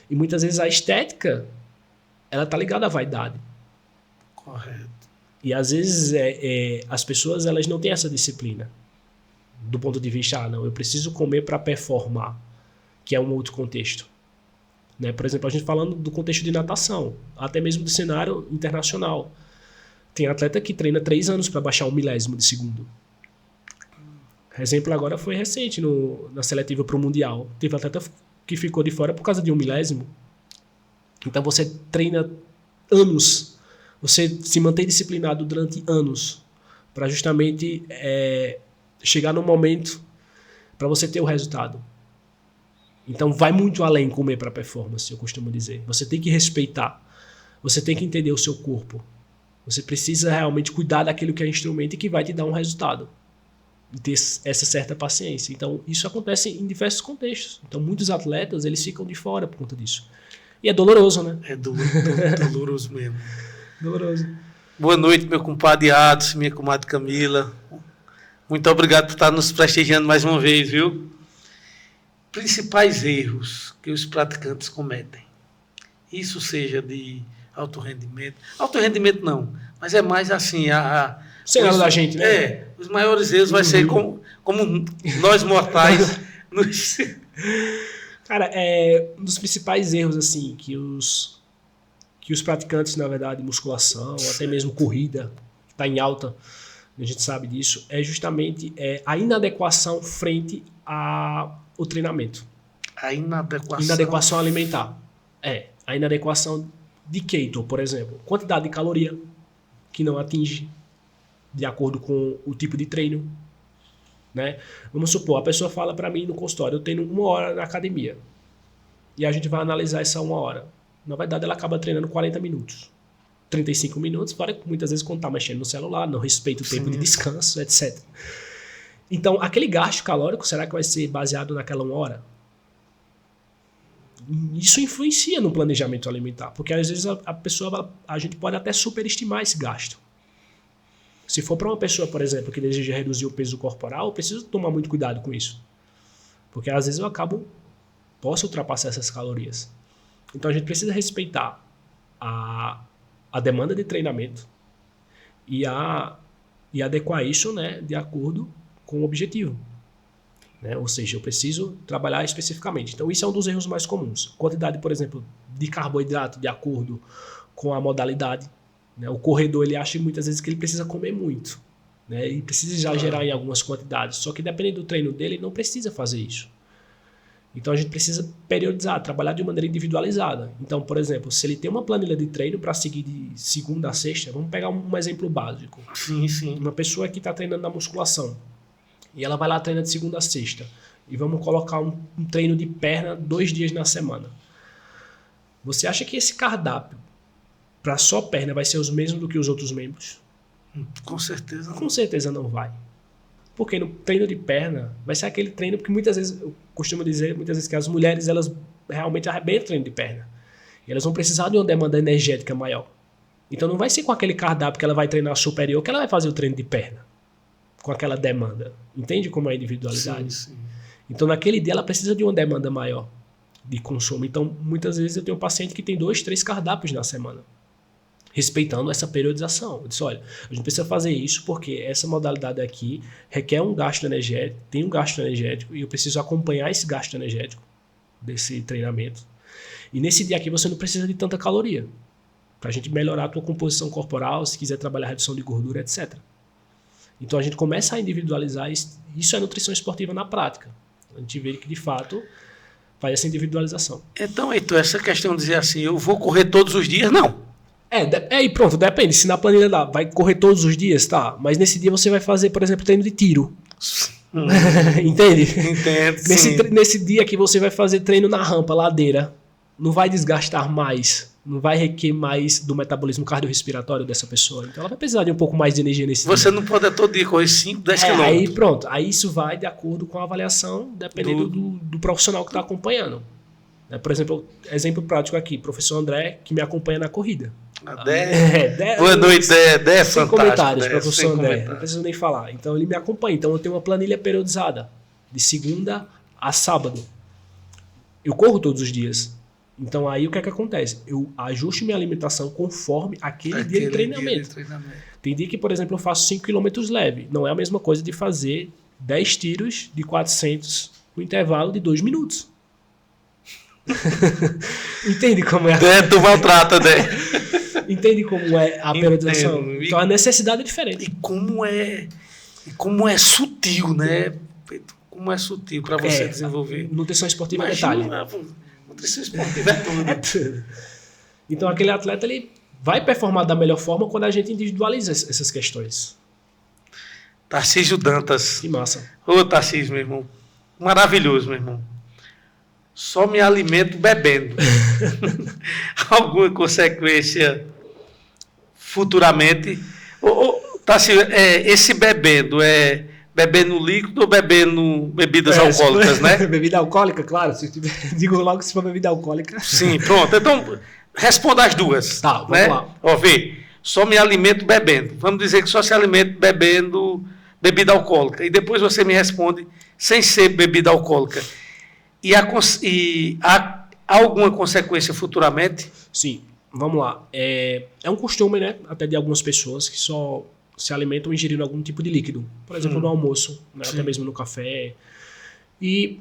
E muitas vezes a estética, ela está ligada à vaidade. Correto. E às vezes as pessoas elas não têm essa disciplina. Do ponto de vista, não, eu preciso comer para performar, que é um outro contexto. Né? Por exemplo, a gente falando do contexto de natação, até mesmo do cenário internacional. Tem atleta que treina 3 anos para baixar 1 milésimo de segundo. Exemplo agora foi recente, na seletiva para o Mundial. Teve atleta que ficou de fora por causa de 1 milésimo. Então você treina anos, você se mantém disciplinado durante anos para justamente chegar no momento para você ter o resultado. Então vai muito além comer para performance, eu costumo dizer. Você tem que respeitar, você tem que entender o seu corpo. Você precisa realmente cuidar daquilo que é instrumento e que vai te dar um resultado. ter essa certa paciência. Então, isso acontece em diversos contextos. Então, muitos atletas, eles ficam de fora por conta disso. E é doloroso, né? É doloroso mesmo. Doloroso. Boa noite, meu compadre Adson, minha comadre Camila. Muito obrigado por estar nos prestigiando mais uma vez, viu? Principais erros que os praticantes cometem. Isso seja de alto rendimento. Alto rendimento não, mas é mais assim, cenário da gente, né? Os maiores erros vai ser como nós mortais nos... Cara, um dos principais erros, assim, que os praticantes, na verdade, musculação, ou até mesmo corrida, que está em alta, a gente sabe disso, é justamente a inadequação frente ao treinamento. A inadequação? Inadequação alimentar. A inadequação de keto, por exemplo. Quantidade de caloria que não atinge de acordo com o tipo de treino. Né? Vamos supor, a pessoa fala para mim no consultório, eu treino 1 hora na academia. E a gente vai analisar essa 1 hora. Na verdade, ela acaba treinando 40 minutos. 35 minutos, muitas vezes quando está mexendo no celular, não respeita o tempo de descanso, etc. Então, aquele gasto calórico, será que vai ser baseado naquela 1 hora? Isso influencia no planejamento alimentar, porque às vezes a gente pode até superestimar esse gasto. Se for para uma pessoa, por exemplo, que deseja reduzir o peso corporal, eu preciso tomar muito cuidado com isso. Porque às vezes posso ultrapassar essas calorias. Então a gente precisa respeitar a demanda de treinamento e adequar isso, né, de acordo com o objetivo. Né? Ou seja, eu preciso trabalhar especificamente. Então isso é um dos erros mais comuns. Quantidade, por exemplo, de carboidrato de acordo com a modalidade. Né? O corredor, ele acha muitas vezes que ele precisa comer muito. Né? E precisa exagerar em algumas quantidades. Só que dependendo do treino dele, ele não precisa fazer isso. Então a gente precisa periodizar, trabalhar de maneira individualizada. Então, por exemplo, se ele tem uma planilha de treino para seguir de segunda a sexta, vamos pegar um exemplo básico. Sim. Uma pessoa que está treinando na musculação e ela vai lá treinar de segunda a sexta e vamos colocar um treino de perna 2 dias na semana. Você acha que esse cardápio para só perna vai ser os mesmos do que os outros membros? Com certeza não. Com certeza não vai. Porque no treino de perna vai ser aquele treino, porque muitas vezes, eu costumo dizer muitas vezes que as mulheres, elas realmente arrebentam o treino de perna. E elas vão precisar de uma demanda energética maior. Então não vai ser com aquele cardápio que ela vai treinar superior que ela vai fazer o treino de perna. Com aquela demanda. Entende como é a individualidade? Sim. Então naquele dia ela precisa de uma demanda maior de consumo. Então muitas vezes eu tenho um paciente que tem 2, 3 cardápios na semana. Respeitando essa periodização. Eu disse, olha, a gente precisa fazer isso porque essa modalidade aqui requer um gasto energético, tem um gasto energético e eu preciso acompanhar esse gasto energético desse treinamento. E nesse dia aqui você não precisa de tanta caloria para a gente melhorar a tua composição corporal, se quiser trabalhar redução de gordura, etc. Então a gente começa a individualizar isso é nutrição esportiva na prática. A gente vê que de fato faz essa individualização. Então, Heitor, essa questão de dizer assim, eu vou correr todos os dias, não. E pronto, depende. Se na planilha dá, vai correr todos os dias, tá? Mas nesse dia você vai fazer, por exemplo, treino de tiro. Entende? Entendo, nesse dia que você vai fazer treino na rampa, ladeira, não vai desgastar mais, não vai requer mais do metabolismo cardiorrespiratório dessa pessoa. Então ela vai precisar de um pouco mais de energia nesse dia. Você não pode todo dia correr 5, 10 quilômetros. Aí pronto, aí isso vai de acordo com a avaliação, dependendo do profissional que está acompanhando. Por exemplo, exemplo prático aqui, professor André, que me acompanha na corrida. Boa noite, Dé. Sem comentários, professor André. Não preciso nem falar. Então ele me acompanha. Então eu tenho uma planilha periodizada, de segunda a sábado. Eu corro todos os dias. Então aí o que é que acontece? Eu ajusto minha alimentação conforme aquele dia de treinamento. Tem dia que, por exemplo, eu faço 5 km leve. Não é a mesma coisa de fazer 10 tiros de 400 com intervalo de 2 minutos. Entende como é? Tu maltrata, né? Entende como é a periodização? Então a necessidade é diferente. E como é sutil, né? Como é sutil para você desenvolver. Nutrição esportiva é detalhe. Nutrição esportiva é tudo. É tudo. Então aquele atleta ele vai performar da melhor forma quando a gente individualiza essas questões. Tarcísio Dantas. Que massa. Ô, Tarcísio, meu irmão. Maravilhoso, meu irmão. Só me alimento bebendo. Alguma consequência futuramente? Tarcísio, esse bebendo bebendo líquido ou bebendo bebidas alcoólicas, né? Bebida alcoólica, claro. Digo logo se for bebida alcoólica. Sim, pronto. Então, responda as duas. Tá, vamos né? lá. Ó, vê, só me alimento bebendo. Vamos dizer que só se alimento bebendo bebida alcoólica. E depois você me responde sem ser bebida alcoólica. E há alguma consequência futuramente? Sim, vamos lá. É um costume, né? Até de algumas pessoas que só se alimentam ingerindo algum tipo de líquido. Por exemplo, no almoço, né? Até mesmo no café. E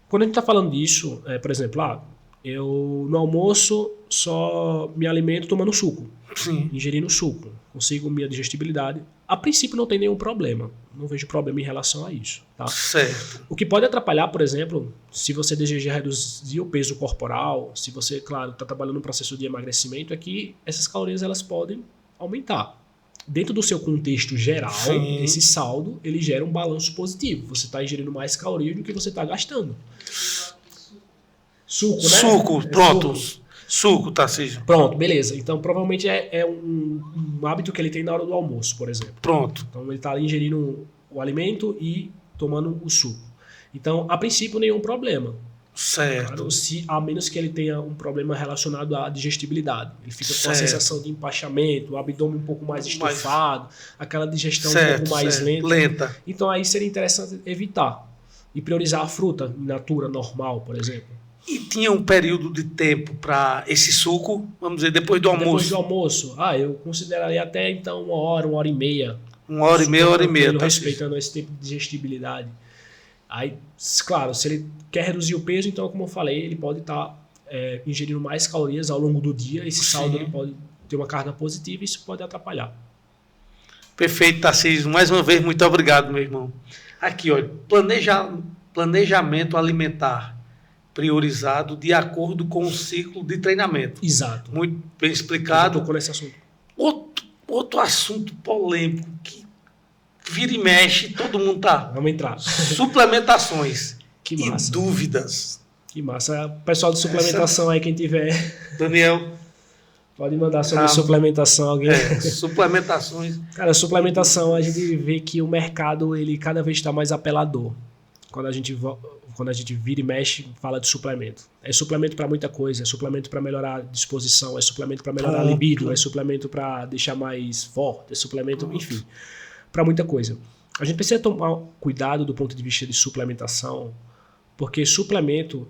quando a gente está falando disso, por exemplo, eu no almoço só me alimento tomando suco. Sim. Ingerindo suco. Consigo minha digestibilidade. A princípio não tem nenhum problema. Não vejo problema em relação a isso. Tá? Certo. O que pode atrapalhar, por exemplo, se você deseja reduzir o peso corporal, se você, claro, está trabalhando no processo de emagrecimento, é que essas calorias elas podem aumentar. Dentro do seu contexto geral, Sim. esse saldo ele gera um balanço positivo. Você está ingerindo mais calorias do que você está gastando. Suco, né? Suco, pronto. Suco, Tarcísio. Pronto, beleza. Então, provavelmente é um hábito que ele tem na hora do almoço, por exemplo. Pronto. Então, ele está ingerindo o alimento e tomando o suco. Então, a princípio, nenhum problema. Certo. Claro, a menos que ele tenha um problema relacionado à digestibilidade. Ele fica com a sensação de empachamento, o abdômen um pouco mais estufado, aquela digestão um pouco mais lenta. Então, aí seria interessante evitar. E priorizar a fruta in natura, normal, por exemplo. E tinha um período de tempo para esse suco, vamos dizer, depois do almoço? Depois do almoço, eu consideraria até então 1 hora e meia. 1h30. Tá, respeitando esse tipo de digestibilidade. Aí, claro, se ele quer reduzir o peso, então, como eu falei, ele pode estar ingerindo mais calorias ao longo do dia. Esse saldo ele pode ter uma carga positiva e isso pode atrapalhar. Perfeito, Tarcísio. Mais uma vez, muito obrigado, meu irmão. Aqui, olha, planejamento alimentar priorizado de acordo com o ciclo de treinamento. Exato. Muito bem explicado. Eu tocou nesse assunto. Outro assunto polêmico que vira e mexe, todo mundo tá. Vamos entrar. Suplementações. Que massa. E dúvidas. Que massa. Pessoal de suplementação aí, quem tiver. Daniel. Pode mandar sobre suplementação alguém. Suplementações. Cara, suplementação, a gente vê que o mercado ele cada vez está mais apelador. Quando a gente vira e mexe, fala de suplemento. É suplemento para muita coisa, é suplemento para melhorar a disposição, é suplemento para melhorar a libido, é suplemento para deixar mais forte, é suplemento, enfim, para muita coisa. A gente precisa tomar cuidado do ponto de vista de suplementação, porque suplemento,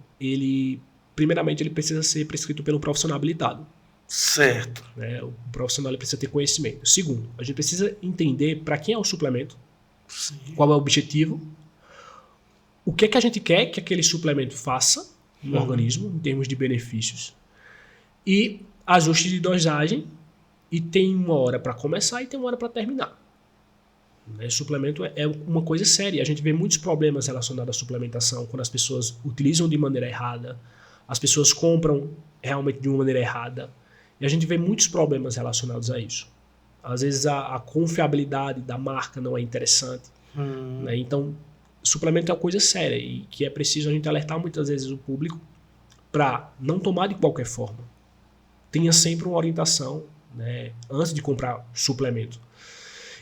primeiramente, ele precisa ser prescrito pelo profissional habilitado. Certo. Né? O profissional ele precisa ter conhecimento. Segundo, a gente precisa entender para quem é o suplemento, qual é o objetivo, o que é que a gente quer que aquele suplemento faça no organismo, em termos de benefícios, e ajuste de dosagem, e tem 1 hora para começar e tem 1 hora para terminar. Né? Suplemento é uma coisa séria. A gente vê muitos problemas relacionados à suplementação, quando as pessoas utilizam de maneira errada, as pessoas compram realmente de uma maneira errada, e a gente vê muitos problemas relacionados a isso. Às vezes a confiabilidade da marca não é interessante. Né? Então, suplemento é uma coisa séria e que é preciso a gente alertar muitas vezes o público para não tomar de qualquer forma. Tenha sempre uma orientação, né, antes de comprar suplemento.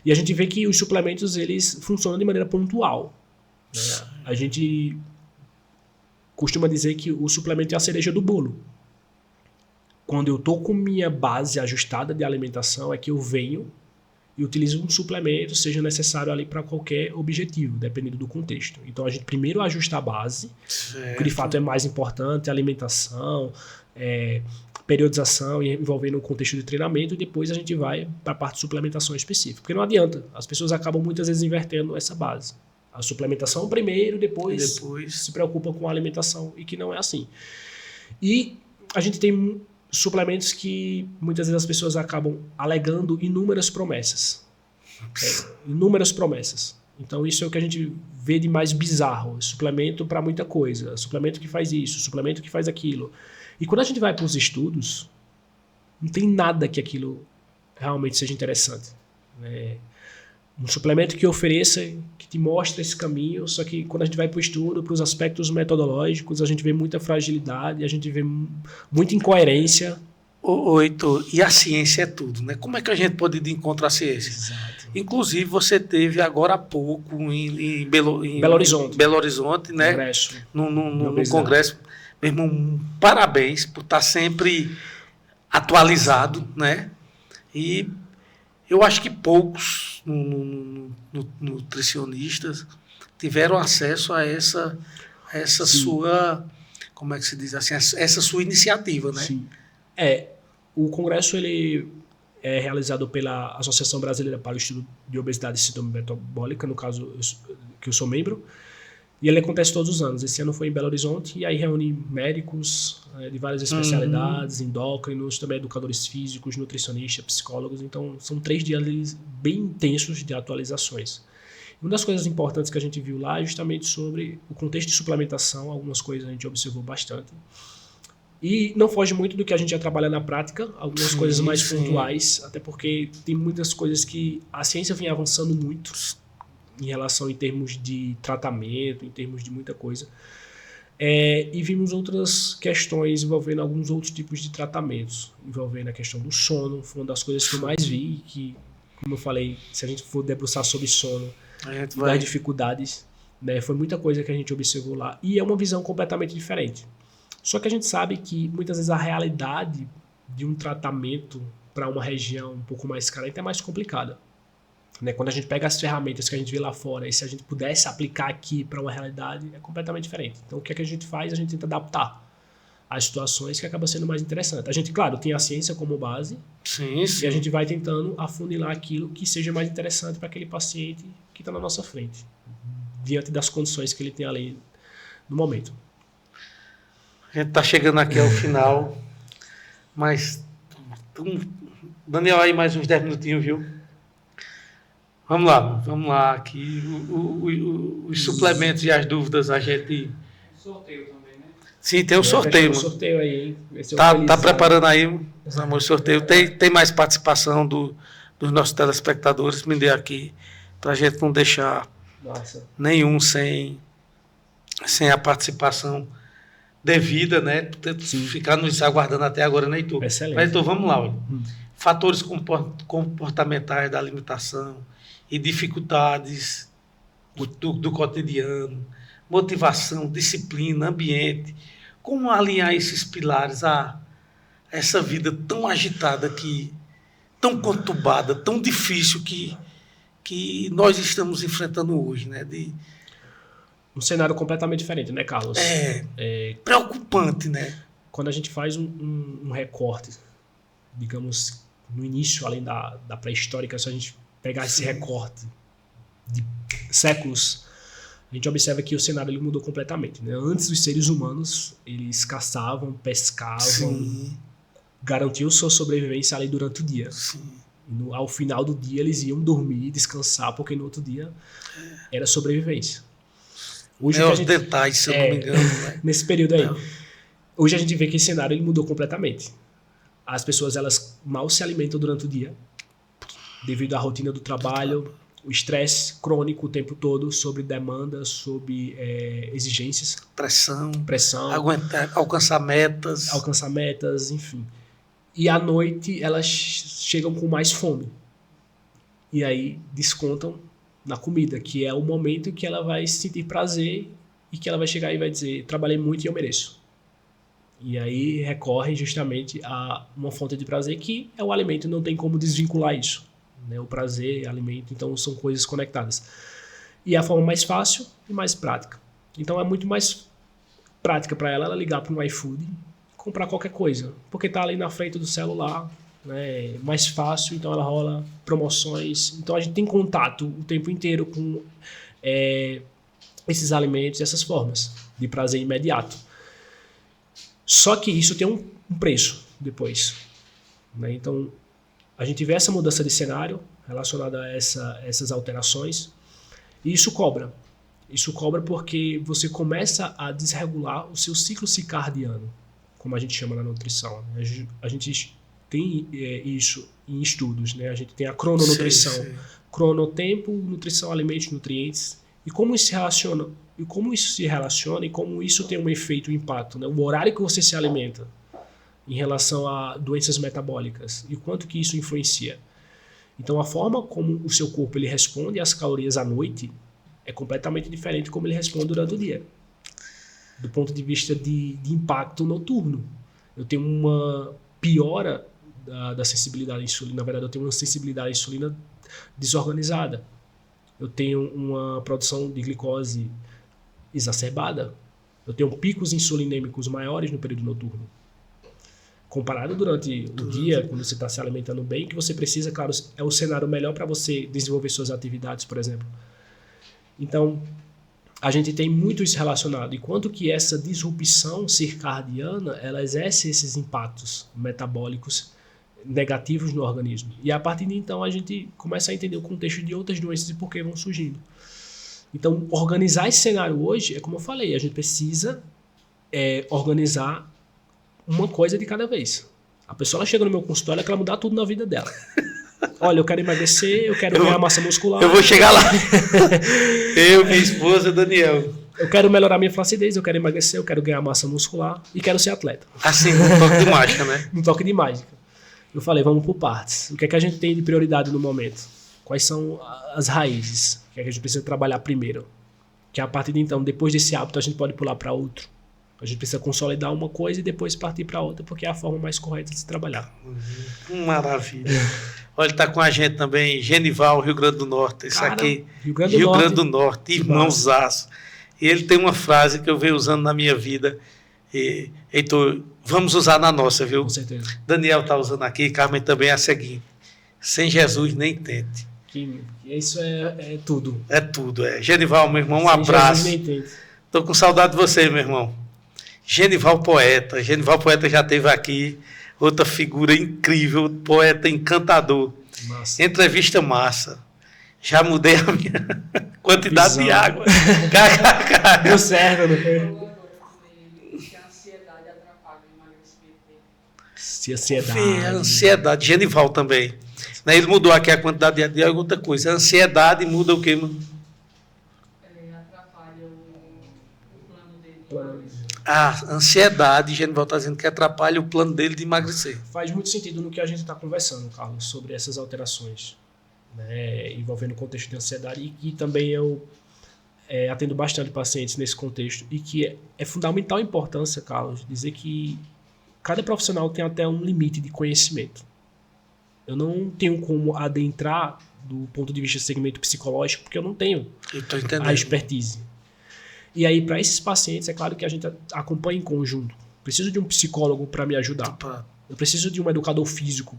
E a gente vê que os suplementos eles funcionam de maneira pontual. Né? A gente costuma dizer que o suplemento é a cereja do bolo. Quando eu estou com minha base ajustada de alimentação, é que eu venho e utilizo um suplemento, seja necessário ali para qualquer objetivo, dependendo do contexto. Então, a gente primeiro ajusta a base, o que de fato é mais importante, alimentação, periodização, envolvendo o contexto de treinamento, e depois a gente vai para a parte de suplementação específica. Porque não adianta, as pessoas acabam muitas vezes invertendo essa base. A suplementação primeiro, depois se preocupa com a alimentação, e que não é assim. E a gente tem suplementos que muitas vezes as pessoas acabam alegando inúmeras promessas. Inúmeras promessas. Então isso é o que a gente vê de mais bizarro. Suplemento para muita coisa. Suplemento que faz isso, suplemento que faz aquilo. E quando a gente vai para os estudos, não tem nada que aquilo realmente seja interessante. Um suplemento que ofereça, que te mostra esse caminho, só que quando a gente vai para o estudo, para os aspectos metodológicos, a gente vê muita fragilidade, a gente vê muita incoerência, Heitor, e a ciência é tudo, né? Como é que a gente pode ir de encontro à ciência? Exato. Inclusive, você teve agora há pouco em Belo Horizonte. Belo Horizonte, né? Congresso. No Congresso. Meu irmão, parabéns por estar sempre atualizado, né? E eu acho que poucos nutricionistas tiveram acesso a essa sua, como é que se diz assim, essa sua iniciativa, né? Sim. O congresso ele é realizado pela Associação Brasileira para o Estudo de Obesidade e Síndrome Metabólica, no caso que eu sou membro, e ele acontece todos os anos. Esse ano foi em Belo Horizonte e aí reúne médicos de várias especialidades, endócrinos, também educadores físicos, nutricionistas, psicólogos. Então são 3 dias bem intensos de atualizações. Uma das coisas importantes que a gente viu lá é justamente sobre o contexto de suplementação. Algumas coisas a gente observou bastante. E não foge muito do que a gente já trabalha na prática, algumas coisas mais pontuais, até porque tem muitas coisas que a ciência vem avançando muito em relação em termos de tratamento, em termos de muita coisa. E vimos outras questões envolvendo alguns outros tipos de tratamentos, envolvendo a questão do sono. Foi uma das coisas que eu mais vi, que, como eu falei, se a gente for debruçar sobre sono, das dificuldades, né, foi muita coisa que a gente observou lá, e é uma visão completamente diferente. Só que a gente sabe que muitas vezes a realidade de um tratamento para uma região um pouco mais carente é mais complicada. Né? Quando a gente pega as ferramentas que a gente vê lá fora e se a gente pudesse aplicar aqui para uma realidade, é completamente diferente. Então o que é que a gente faz? A gente tenta adaptar as situações, que acaba sendo mais interessante. A gente, claro, tem a ciência como base, sim. E a gente vai tentando afunilar aquilo que seja mais interessante para aquele paciente que está na nossa frente, diante das condições que ele tem ali no momento. A gente está chegando aqui ao final, mas Daniel, aí mais uns 10 minutinhos, viu? Vamos lá aqui. Os suplementos e as dúvidas a gente... Sorteio também, né? Sim, tem o sorteio. Tem um sorteio aí, hein? Tá preparando aí, meus amores, sorteio. Tem mais participação dos nossos telespectadores. Me dê aqui, para a gente não deixar nenhum sem a participação devida, né? Ficar nos aguardando até agora, né, Heitor? Excelente. Mas, então, vamos lá. Olha. Fatores comportamentais da alimentação e dificuldades do cotidiano, motivação, disciplina, ambiente. Como alinhar esses pilares a essa vida tão agitada, tão conturbada, tão difícil que nós estamos enfrentando hoje, né? Um cenário completamente diferente, né, Carlos? Preocupante, né? Quando a gente faz um recorte, digamos, no início, além da pré-histórica, se a gente pegar esse recorte de séculos, a gente observa que o cenário ele mudou completamente, né? Antes, os seres humanos, eles caçavam, pescavam, garantiam sua sobrevivência ali durante o dia. Ao final do dia, eles iam dormir, descansar, porque no outro dia era sobrevivência. Hoje os detalhes, se eu não me engano. Né? Nesse período aí. Hoje a gente vê que esse cenário ele mudou completamente. As pessoas elas mal se alimentam durante o dia, devido à rotina do trabalho, o estresse crônico o tempo todo, sobre demandas, sobre exigências. Pressão. Alcançar metas. Enfim. E à noite elas chegam com mais fome. E aí descontam na comida, que é o momento que ela vai sentir prazer e que ela vai chegar e vai dizer, trabalhei muito e eu mereço. E aí recorre justamente a uma fonte de prazer que é o alimento, não tem como desvincular isso. Né? O prazer, alimento, então são coisas conectadas. E é a forma mais fácil e mais prática. Então é muito mais prática para ela ligar para um iFood e comprar qualquer coisa, porque está ali na frente do celular, né? Mais fácil, então ela rola promoções. Então a gente tem contato o tempo inteiro com esses alimentos, essas formas de prazer imediato. Só que isso tem um preço depois. Né? Então a gente vê essa mudança de cenário relacionada a essas alterações e isso cobra. Isso cobra porque você começa a desregular o seu ciclo circadiano, como a gente chama na nutrição. A gente tem isso em estudos, né? A gente tem a crononutrição, cronotempo, nutrição, alimentos, nutrientes, e como isso se relaciona, e como isso se relaciona, e como isso tem um efeito, um impacto, né? O horário que você se alimenta em relação a doenças metabólicas e o quanto que isso influencia. Então, a forma como o seu corpo ele responde às calorias à noite é completamente diferente de como ele responde durante o dia, do ponto de vista de impacto noturno. Eu tenho uma piora da sensibilidade à insulina. Na verdade, eu tenho uma sensibilidade à insulina desorganizada. Eu tenho uma produção de glicose exacerbada. Eu tenho picos insulinêmicos maiores no período noturno. Comparado durante o dia, quando você está se alimentando bem, que você precisa, claro, é o cenário melhor para você desenvolver suas atividades, por exemplo. Então, a gente tem muito isso relacionado. E quanto que essa disrupção circadiana, ela exerce esses impactos metabólicos negativos no organismo. E a partir de então, a gente começa a entender o contexto de outras doenças e por que vão surgindo. Então, organizar esse cenário hoje, é como eu falei, a gente precisa organizar uma coisa de cada vez. A pessoa ela chega no meu consultório, ela quer mudar tudo na vida dela. Olha, eu quero emagrecer, eu quero ganhar massa muscular. Eu vou chegar lá. Eu, minha esposa, Daniel. Eu quero melhorar minha flacidez, eu quero emagrecer, eu quero ganhar massa muscular e quero ser atleta. Assim, um toque de mágica, né? Um toque de mágica. Eu falei, vamos por partes. O que é que a gente tem de prioridade no momento? Quais são as raízes? O que é que a gente precisa trabalhar primeiro? Que a partir de então, depois desse hábito, a gente pode pular para outro. A gente precisa consolidar uma coisa e depois partir para outra, porque é a forma mais correta de se trabalhar. Maravilha. Olha, está com a gente também Genival, Rio Grande do Norte. Isso Cara, aqui, Rio Grande do Norte, irmãozaço. E ele tem uma frase que eu venho usando na minha vida. E, Heitor, vamos usar na nossa, viu? Com certeza. Daniel está usando aqui, Carmen também é a seguinte. Sem Jesus, nem tente. Que isso é tudo. É tudo, é. Genival, meu irmão, um Sem abraço. Jesus, nem tente. Estou com saudade de você, meu irmão. Genival Poeta. Genival Poeta já esteve aqui. Outra figura incrível, poeta encantador. Massa. Entrevista massa. Já mudei a minha quantidade de Visão. água. Deu certo, não foi? Que a ansiedade atrapalha o emagrecimento dele. Se ansiedade. Vê, a ansiedade. Genival também. Né, ele mudou aqui a quantidade de água, outra coisa. A ansiedade muda o quê, mano? Atrapalha o plano dele. Plano. A ansiedade, Genival está dizendo que atrapalha o plano dele de emagrecer. Faz muito sentido no que a gente está conversando, Carlos, sobre essas alterações, né, envolvendo o contexto de ansiedade, e que também eu atendo bastante pacientes nesse contexto, e que é fundamental a importância, Carlos, dizer que cada profissional tem até um limite de conhecimento. Eu não tenho como adentrar do ponto de vista do segmento psicológico, porque eu não tenho Eu estou entendendo. a expertise. E aí, para esses pacientes, é claro que a gente acompanha em conjunto. Preciso de um psicólogo para me ajudar. Eu preciso de um educador físico,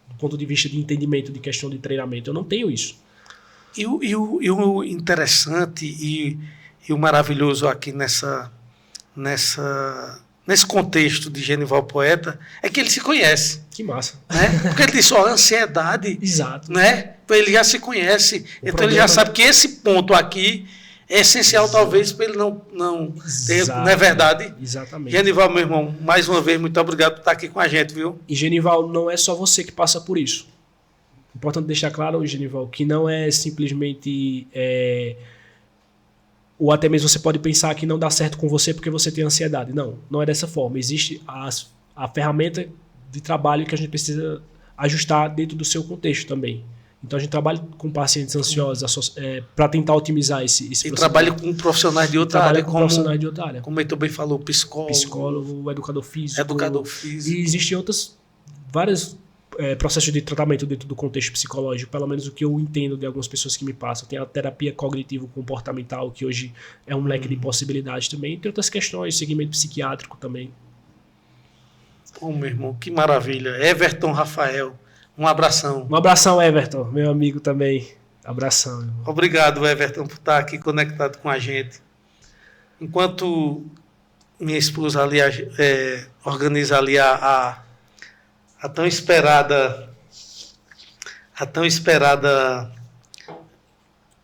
do ponto de vista de entendimento de questão de treinamento. Eu não tenho isso. E o interessante e o maravilhoso aqui nesse contexto de Genival Poeta é que ele se conhece. Que massa. Né? Porque ele disse, ó, ansiedade, Exato. né? Ele já se conhece. Então ele já sabe que esse ponto aqui é essencial, talvez, para ele não ter, Exato. não é verdade? Exatamente. Genival, meu irmão, mais uma vez, muito obrigado por estar aqui com a gente, viu? E, Genival, não é só você que passa por isso. Importante deixar claro, Genival, que não é simplesmente... ou até mesmo você pode pensar que não dá certo com você porque você tem ansiedade. Não, não é dessa forma. Existe a ferramenta de trabalho que a gente precisa ajustar dentro do seu contexto também. Então a gente trabalha com pacientes ansiosos para tentar otimizar esse E processo. trabalha com profissionais de outra Trabalha área, com como profissionais de outra área. o Heitor bem falou, psicólogo, Psicólogo, educador físico. educador físico. E existem vários processos de tratamento dentro do contexto psicológico, pelo menos o que eu entendo de algumas pessoas que me passam. Tem a terapia cognitivo-comportamental, que hoje é um leque de possibilidades também. Tem outras questões, segmento psiquiátrico também. Pô, meu irmão, que maravilha. Everton Rafael, um abração. Um abração, Everton, meu amigo também. Abração. Irmão. Obrigado, Everton, por estar aqui conectado com a gente. Enquanto minha esposa ali organiza ali a tão esperada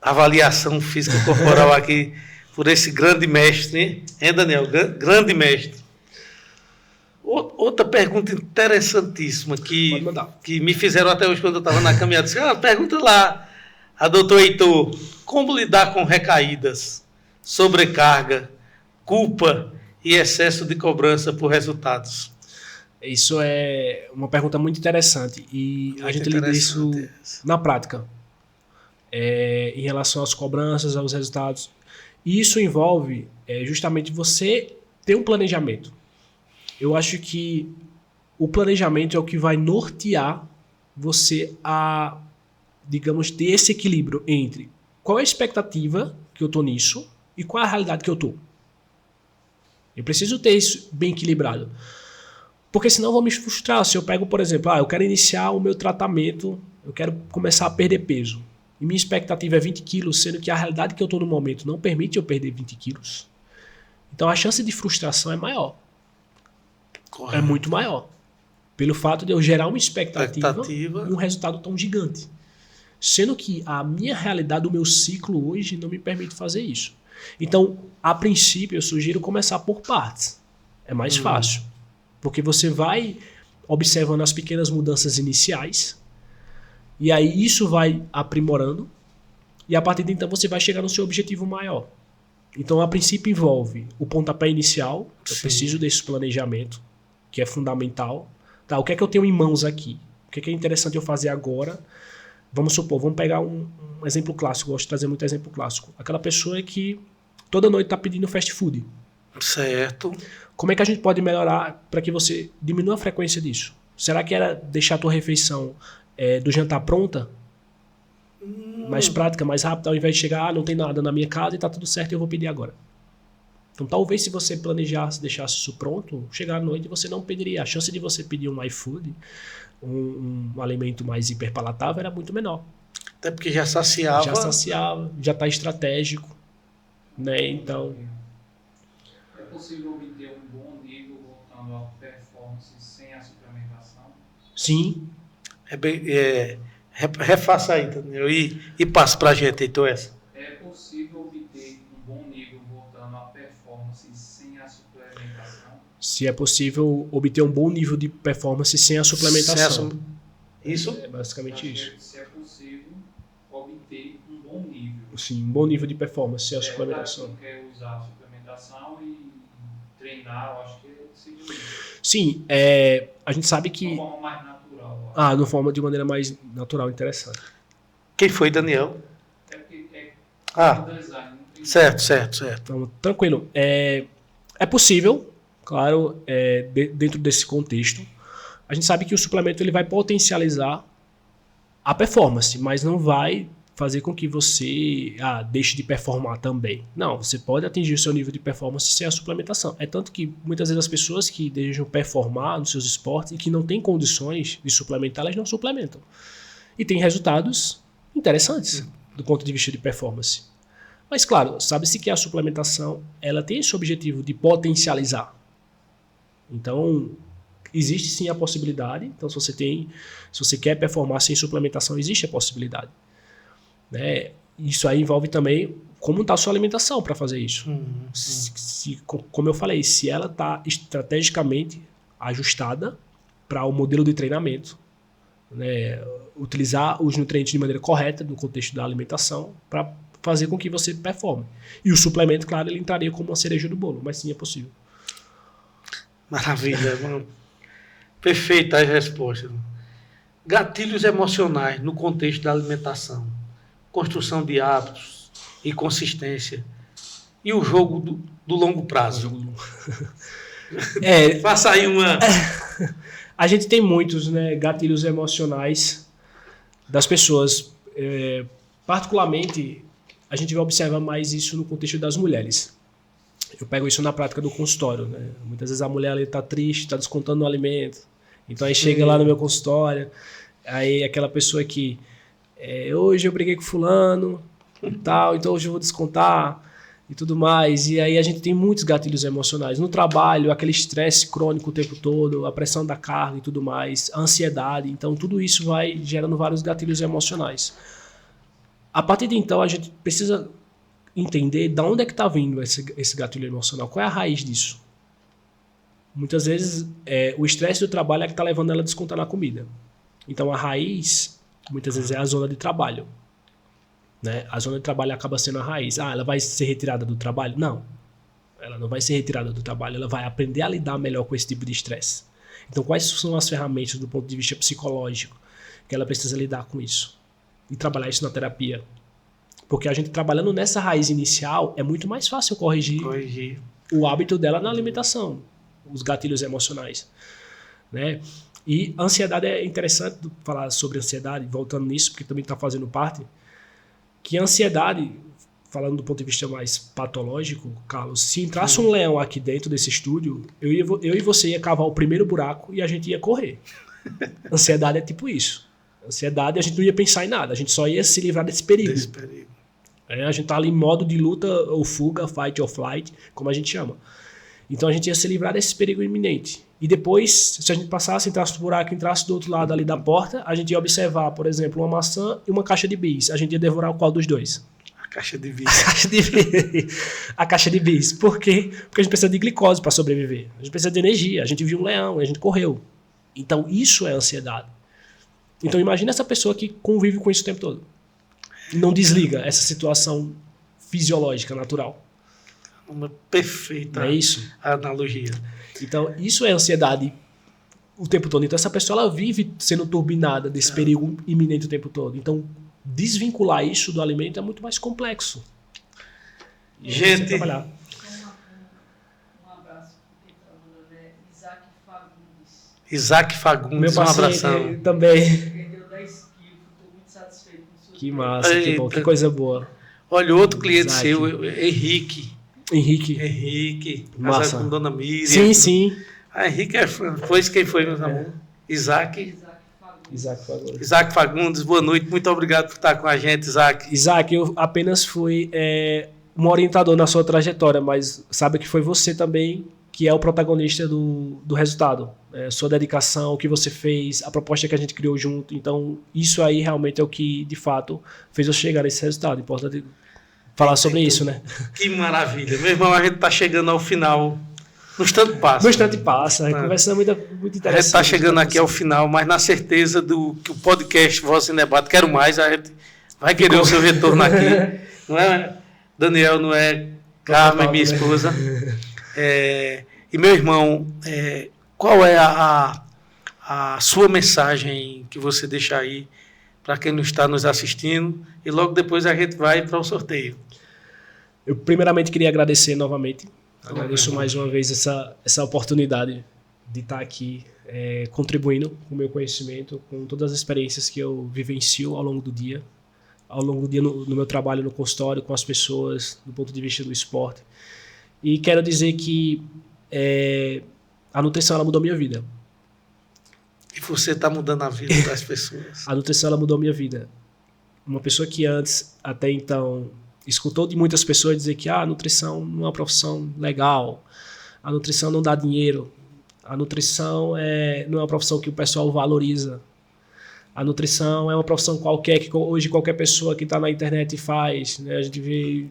avaliação física corporal aqui por esse grande mestre, hein, Daniel? Grande mestre. Outra pergunta interessantíssima Pode mandar. que me fizeram até hoje quando eu estava na caminhada. Disse, pergunta lá a doutor Heitor, como lidar com recaídas, sobrecarga, culpa e excesso de cobrança por resultados? Isso é uma pergunta muito interessante e a Muito gente lida isso interessante. na prática, em relação às cobranças, aos resultados. E isso envolve justamente você ter um planejamento. Eu acho que o planejamento é o que vai nortear você a, digamos, ter esse equilíbrio entre qual é a expectativa que eu tô nisso e qual é a realidade que eu tô. Eu preciso ter isso bem equilibrado. Porque senão eu vou me frustrar. Se eu pego, por exemplo, eu quero iniciar o meu tratamento, eu quero começar a perder peso. E minha expectativa é 20 quilos, sendo que a realidade que eu estou no momento não permite eu perder 20 quilos. Então a chance de frustração é maior. Correto. É muito maior. Pelo fato de eu gerar uma expectativa e um E resultado tão gigante. Sendo que a minha realidade, o meu ciclo hoje não me permite fazer isso. Então, a princípio, eu sugiro começar por partes. É mais fácil. Porque você vai observando as pequenas mudanças iniciais e aí isso vai aprimorando e a partir de então você vai chegar no seu objetivo maior. Então, a princípio envolve o pontapé inicial, eu Sim. preciso desse planejamento, que é fundamental. Tá, o que é que eu tenho em mãos aqui? O que é interessante eu fazer agora? Vamos supor, vamos pegar um exemplo clássico, eu gosto de trazer muito exemplo clássico. Aquela pessoa que toda noite está pedindo fast food. certo. Como é que a gente pode melhorar para que você diminua a frequência disso? Será que era deixar a tua refeição do jantar pronta? Mais prática, mais rápida, ao invés de chegar, não tem nada na minha casa e tá tudo certo, eu vou pedir agora. Então talvez se você planejasse, deixasse isso pronto, chegar à noite você não pediria. A chance de você pedir um iFood, um alimento mais hiperpalatável, era muito menor. Até porque já saciava. Já saciava, já está estratégico. Né? Então, É possível obter um bom nível voltando à performance sem a suplementação? sim, Refaça aí, Daniel, e passa pra gente, então, essa. É possível obter um bom nível voltando à performance sem a suplementação? se é possível obter um bom nível de performance sem a suplementação. Isso? É basicamente isso. Se é possível obter um bom nível. Sim, um bom nível de performance sem a Para suplementação. quem quer usar a suplementação e treinar, eu acho que é possível isso. Sim, a gente sabe De que... uma forma mais natural. de forma de maneira mais natural, interessante. Quem foi, Daniel? É porque Ah, design, não tem certo. Então, tranquilo. É possível, claro, dentro desse contexto. A gente sabe que o suplemento ele vai potencializar a performance, mas não vai fazer com que você deixe de performar também. Não, você pode atingir o seu nível de performance sem a suplementação. É tanto que muitas vezes as pessoas que desejam performar nos seus esportes e que não têm condições de suplementar, elas não suplementam. E tem resultados interessantes do ponto de vista de performance. Mas claro, sabe-se que a suplementação ela tem esse objetivo de potencializar. Então, existe sim a possibilidade. Então, se você quer performar sem suplementação, existe a possibilidade. Né? Isso aí envolve também como está a sua alimentação para fazer isso. Como eu falei, se ela está estrategicamente ajustada para o modelo de treinamento, né? Utilizar os nutrientes de maneira correta no contexto da alimentação para fazer com que você performe. E o suplemento, claro, ele entraria como uma cereja do bolo, mas sim, é possível. Maravilha, mano. Perfeita a resposta. Gatilhos emocionais no contexto da alimentação. Construção de hábitos e consistência. E o jogo do longo prazo. Faça aí uma... A gente tem muitos, né, gatilhos emocionais das pessoas. Particularmente, a gente vai observar mais isso no contexto das mulheres. Eu pego isso na prática do consultório. Né? Muitas vezes a mulher está triste, está descontando no alimento. Então aí chega lá no meu consultório, aí aquela pessoa que hoje eu briguei com fulano e tal, então hoje eu vou descontar e tudo mais. E aí a gente tem muitos gatilhos emocionais. No trabalho, aquele estresse crônico o tempo todo, a pressão da carga e tudo mais, a ansiedade. Então tudo isso vai gerando vários gatilhos emocionais. A partir de então a gente precisa entender de onde é que está vindo esse gatilho emocional, qual é a raiz disso. Muitas vezes o estresse do trabalho é que está levando ela a descontar na comida. Então a raiz, muitas vezes, é a zona de trabalho. Né? A zona de trabalho acaba sendo a raiz. Ela vai ser retirada do trabalho? Não. Ela não vai ser retirada do trabalho, ela vai aprender a lidar melhor com esse tipo de estresse. Então, quais são as ferramentas do ponto de vista psicológico que ela precisa lidar com isso? E trabalhar isso na terapia. Porque a gente trabalhando nessa raiz inicial, é muito mais fácil corrigir o hábito dela na alimentação, os gatilhos emocionais, né? E a ansiedade, é interessante falar sobre ansiedade, voltando nisso, porque também está fazendo parte, que a ansiedade, falando do ponto de vista mais patológico, Carlos, se entrasse um leão aqui dentro desse estúdio, eu e você ia cavar o primeiro buraco e a gente ia correr. Ansiedade é tipo isso. Ansiedade, a gente não ia pensar em nada, a gente só ia se livrar desse perigo. A gente tá ali em modo de luta ou fuga, fight or flight, como a gente chama. Então a gente ia se livrar desse perigo iminente. E depois, se a gente passasse, entrasse no buraco, entrasse do outro lado ali da porta, a gente ia observar, por exemplo, uma maçã e uma caixa de bis. A gente ia devorar qual dos dois? A caixa de bis. A caixa de bis. Por quê? Porque a gente precisa de glicose para sobreviver. A gente precisa de energia. A gente viu um leão, a gente correu. Então isso é ansiedade. Então imagina essa pessoa que convive com isso o tempo todo. Não desliga essa situação fisiológica, natural. Uma perfeita analogia. Então, isso é ansiedade o tempo todo. Então, essa pessoa ela vive sendo turbinada desse perigo iminente o tempo todo. Então, desvincular isso do alimento é muito mais complexo. Gente, Um abraço para Isaac Fagundes. Isaac Fagundes, meu paciente, um abração. Também. Perdeu 10 quilos, estou muito satisfeito com sua Que massa, que bom, que coisa boa. Olha, outro cliente Isaac. seu, Henrique, Massa. casado com Dona Miriam. Sim, sim. Henrique foi quem foi, meus amores? Isaac Fagundes. Isaac Fagundes, boa noite, muito obrigado por estar com a gente, Isaac. Isaac, eu apenas fui um orientador na sua trajetória, mas sabe que foi você também que é o protagonista do resultado. Sua dedicação, o que você fez, a proposta que a gente criou junto. Então, isso aí realmente é o que, de fato, fez eu chegar nesse resultado. Importante falar sobre isso, né? Que maravilha. Meu irmão, a gente está chegando ao final. No instante passa. No instante passa. A conversa é muito interessante. A gente está chegando aqui ao final, mas na certeza que o podcast Voz em Debate, quero mais, a gente vai querer o seu retorno aqui. Não é, Daniel, não é Carmen, minha esposa. E meu irmão, qual é a sua mensagem que você deixa aí para quem não está nos assistindo? E logo depois a gente vai para o sorteio. Eu primeiramente queria agradecer novamente. Agradeço mais uma vez essa oportunidade de estar aqui contribuindo com o meu conhecimento, com todas as experiências que eu vivencio ao longo do dia no meu trabalho no consultório, com as pessoas, do ponto de vista do esporte. E quero dizer que a nutrição ela mudou a minha vida. E você está mudando a vida das pessoas. A nutrição ela mudou a minha vida. Uma pessoa que antes, até então, escutou de muitas pessoas dizer que a nutrição não é uma profissão legal, a nutrição não dá dinheiro, a nutrição não é uma profissão que o pessoal valoriza, a nutrição é uma profissão qualquer que hoje qualquer pessoa que está na internet faz, né? A gente vê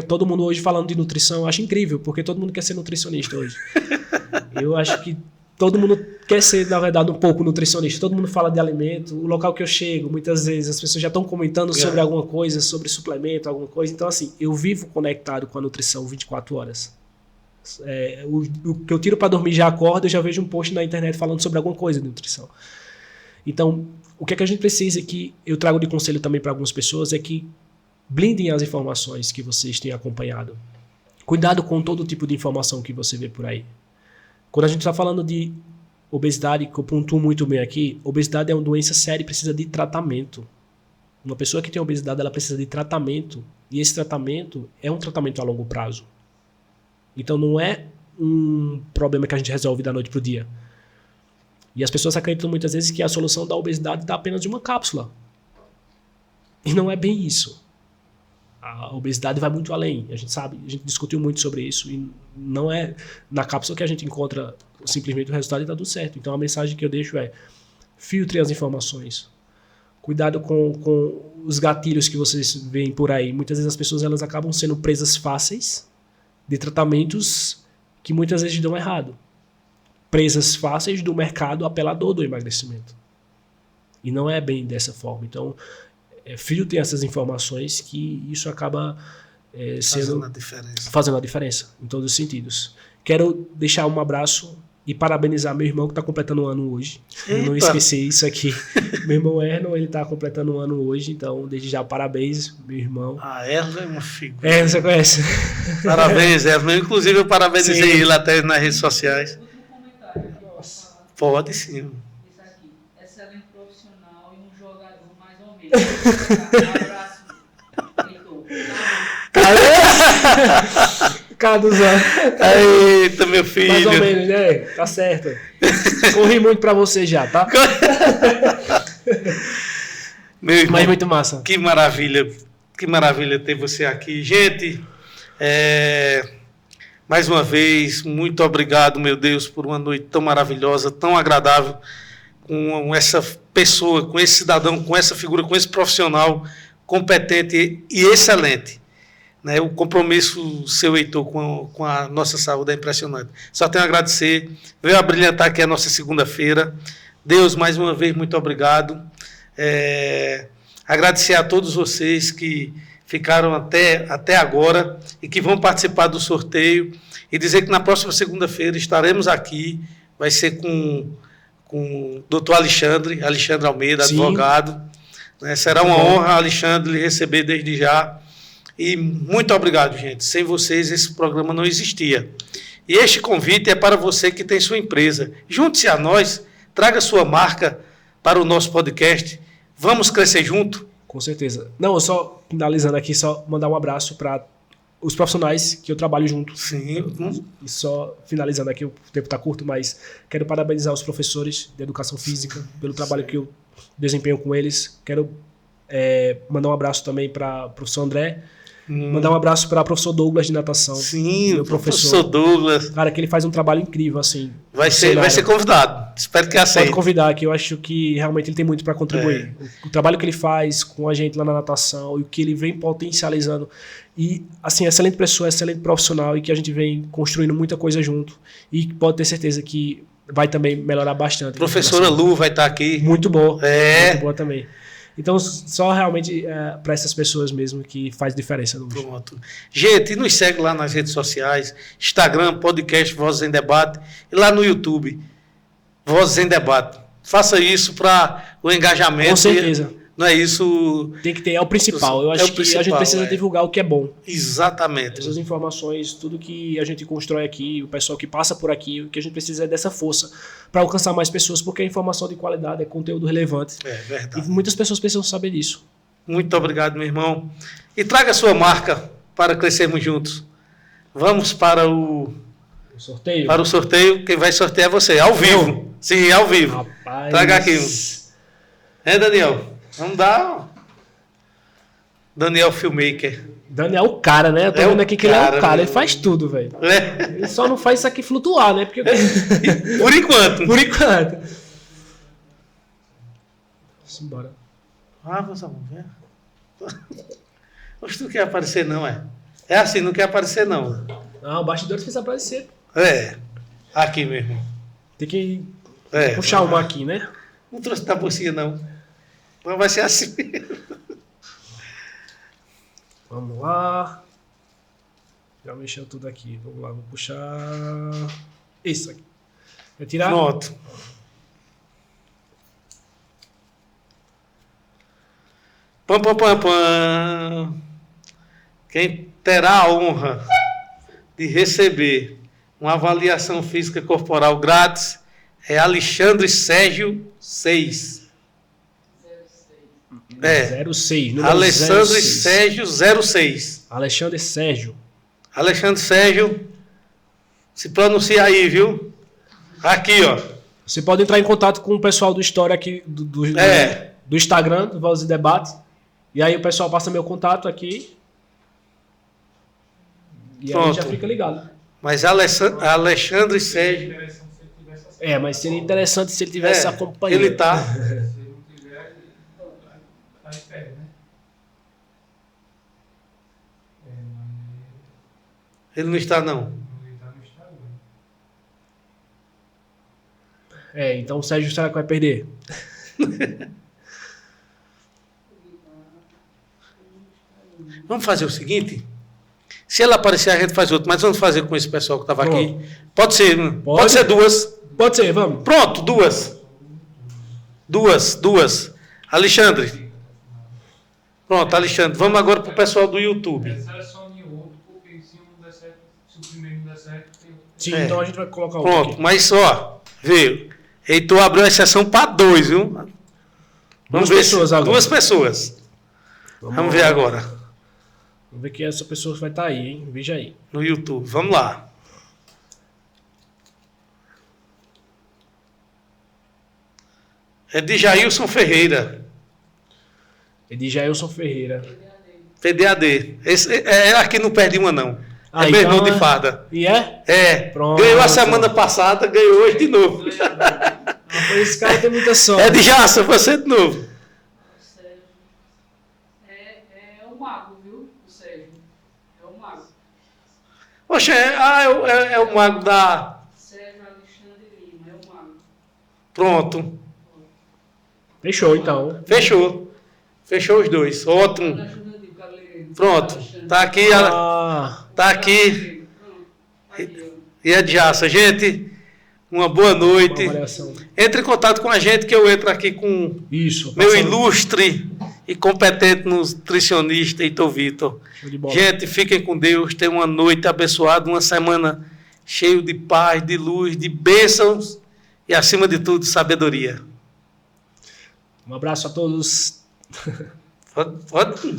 todo mundo hoje falando de nutrição, eu acho incrível, porque todo mundo quer ser nutricionista hoje. Eu acho que todo mundo quer ser, na verdade, um pouco nutricionista. Todo mundo fala de alimento. O local que eu chego, muitas vezes, as pessoas já estão comentando sobre alguma coisa, sobre suplemento, alguma coisa. Então, assim, eu vivo conectado com a nutrição 24 horas. O que eu tiro para dormir já acordo, eu já vejo um post na internet falando sobre alguma coisa de nutrição. Então, o que é que a gente precisa, e que eu trago de conselho também para algumas pessoas, é que blindem as informações que vocês têm acompanhado. Cuidado com todo tipo de informação que você vê por aí. Quando a gente está falando de obesidade, que eu pontuo muito bem aqui, obesidade é uma doença séria e precisa de tratamento. Uma pessoa que tem obesidade, ela precisa de tratamento. E esse tratamento é um tratamento a longo prazo. Então não é um problema que a gente resolve da noite para o dia. E as pessoas acreditam muitas vezes que a solução da obesidade está apenas de uma cápsula. E não é bem isso. A obesidade vai muito além. A gente sabe, a gente discutiu muito sobre isso. E não é na cápsula que a gente encontra simplesmente o resultado e está tudo certo. Então a mensagem que eu deixo é: filtre as informações. Cuidado com os gatilhos que vocês veem por aí. Muitas vezes as pessoas elas acabam sendo presas fáceis de tratamentos que muitas vezes dão errado. Presas fáceis do mercado apelador do emagrecimento. E não é bem dessa forma. Então, filtre essas informações, que isso acaba fazendo a diferença em todos os sentidos. Quero deixar um abraço E parabenizar meu irmão que está completando um ano hoje. Eu não Eita. esqueci isso aqui. Meu irmão Erno, ele está completando um ano hoje, então desde já parabéns, meu irmão. A Erla é uma figura. É, você conhece? Parabéns, Erla. Inclusive, eu parabenizei Sim. ele até nas redes sociais. Outro comentário. Nossa. Pode sim. Isso aqui. Excelente profissional e um jogador mais ou menos. Abraço. Heitor. Caduzão. Eita, meu filho. Mais ou menos, né? Tá certo. Corri muito pra você já, tá? Meu irmão, Mas muito massa. que maravilha ter você aqui. Gente, mais uma vez, muito obrigado, meu Deus, por uma noite tão maravilhosa, tão agradável, com essa pessoa, com esse cidadão, com essa figura, com esse profissional competente e excelente. Né? O compromisso seu, Heitor, com a nossa saúde é impressionante. Só tenho a agradecer. Veio a brilhantar aqui a nossa segunda-feira. Deus, mais uma vez, muito obrigado. Agradecer a todos vocês que ficaram até agora e que vão participar do sorteio. E dizer que na próxima segunda-feira estaremos aqui. Vai ser com o doutor Alexandre Almeida, Sim. advogado. Né? Será uma honra, Alexandre, lhe receber desde já. E muito obrigado, gente. Sem vocês, esse programa não existia. E este convite é para você que tem sua empresa. Junte-se a nós, traga sua marca para o nosso podcast. Vamos crescer junto? Com certeza. Não, eu só finalizando aqui, só mandar um abraço para os profissionais que eu trabalho junto. Sim. E só finalizando aqui, o tempo está curto, mas quero parabenizar os professores de educação física pelo trabalho que eu desempenho com eles. Quero mandar um abraço também para o professor André. Mandar um abraço para o professor Douglas de natação. Sim, meu o professor professor. Douglas. Cara, que ele faz um trabalho incrível, assim. Vai ser convidado. Espero que aceite. Pode convidar, que eu acho que realmente ele tem muito para contribuir. O trabalho que ele faz com a gente lá na natação e o que ele vem potencializando. E, assim, excelente pessoa, excelente profissional e que a gente vem construindo muita coisa junto. E pode ter certeza que vai também melhorar bastante. Professora Lu vai estar aqui. Muito boa. É. Muito boa também. Então, só realmente para essas pessoas mesmo que faz diferença no hoje. Pronto. Gente, nos segue lá nas redes sociais, Instagram, podcast Vozes em Debate e lá no YouTube, Vozes em Debate. Faça isso para o engajamento. Com certeza. Não é isso? Tem que ter, é o principal. Eu acho que a gente precisa divulgar o que é bom. Exatamente. Essas informações, tudo que a gente constrói aqui, o pessoal que passa por aqui, o que a gente precisa é dessa força para alcançar mais pessoas, porque a informação de qualidade é conteúdo relevante. É verdade. E muitas pessoas precisam saber disso. Muito obrigado, meu irmão. E traga a sua marca para crescermos juntos. Vamos para o Sorteio? Para o sorteio. Quem vai sortear é você, ao vivo. Sim, ao vivo. Rapaz. Traga aqui. Daniel? Vamos dar. Daniel Filmmaker. Daniel é o cara, né? Eu tô vendo aqui que ele é o cara. Ele faz tudo, velho. Ele só não faz isso aqui flutuar, né? Porque... Por enquanto. Por enquanto. Simbora. Vamos ver. Hoje tu não quer aparecer, não, é? É assim, não quer aparecer, não. Não, o bastidores precisa aparecer. Aqui mesmo. Tem que puxar uma aqui, né? Não trouxe da bolsinha, não. Mas vai ser assim mesmo. Vamos lá. Já mexeu tudo aqui. Vamos lá, vou puxar. Isso aqui. Vai tirar? Pronto. Pam. Quem terá a honra de receber uma avaliação física corporal grátis é Alexandre Sérgio 6. 06. Alexandre 06. Sérgio 06. Alexandre Sérgio. Alexandre Sérgio, se pronuncia aí, viu? Aqui, ó. Você pode entrar em contato com o pessoal do História aqui, do Instagram, do Vozes de Debate. E aí o pessoal passa meu contato aqui. E aí já fica ligado. Mas Alexandre Sérgio... Mas seria interessante se ele tivesse acompanhando. Ele tá... Se não tiver, tá espera, né? Ele não está, não. Ele tá no Instagram. Então o Sérgio será que vai perder? Vamos fazer o seguinte? Se ela aparecer, a gente faz outro. Mas vamos fazer com esse pessoal que estava aqui. Pode ser, pode ser duas. Pode ser, vamos. Pronto, duas. Alexandre. Pronto, Alexandre. Vamos agora pro pessoal do YouTube. Selecione outro, porque se um não der certo, se o primeiro não der certo, tem outro. Sim, É. então a gente vai colocar outro Pronto, aqui. mas ó, viu? Heitor abriu a exceção para 2, viu? Duas ver pessoas se- agora. 2 pessoas. Vamos ver agora Vamos ver que essa pessoa vai estar aí, hein? Veja aí. no YouTube. Vamos lá. É de Jailson Ferreira, É de Jailson Ferreira. PDAD. Esse, aqui não perde uma, não. Ah, É meu então irmão de é- farda. E é? É. Pronto. Ganhou a semana passada, ganhou hoje de novo. Ah, pois esse cara tem muita sorte. É de Jaça, você de novo. O Sérgio. É o mago, viu? O Sérgio. É o mago. Poxa, é o mago da... Sérgio Alexandre Lima, é o mago. Pronto. Fechou, então. Fechou os dois. Ótimo. Ajuda de galera. Pronto. Tá aqui, tá aqui. Pronto. Aí, E é de Jaça. Gente, uma boa Uma noite. avaliação. Entre em contato com a gente que eu entro aqui com Isso. meu passando- ilustre e competente nutricionista Heitor Vitor. Show de bola. Gente, fiquem com Deus. Tenham uma noite abençoada, uma semana cheia de paz, de luz, de bênçãos e, acima de tudo, sabedoria. Um abraço a todos. Pode?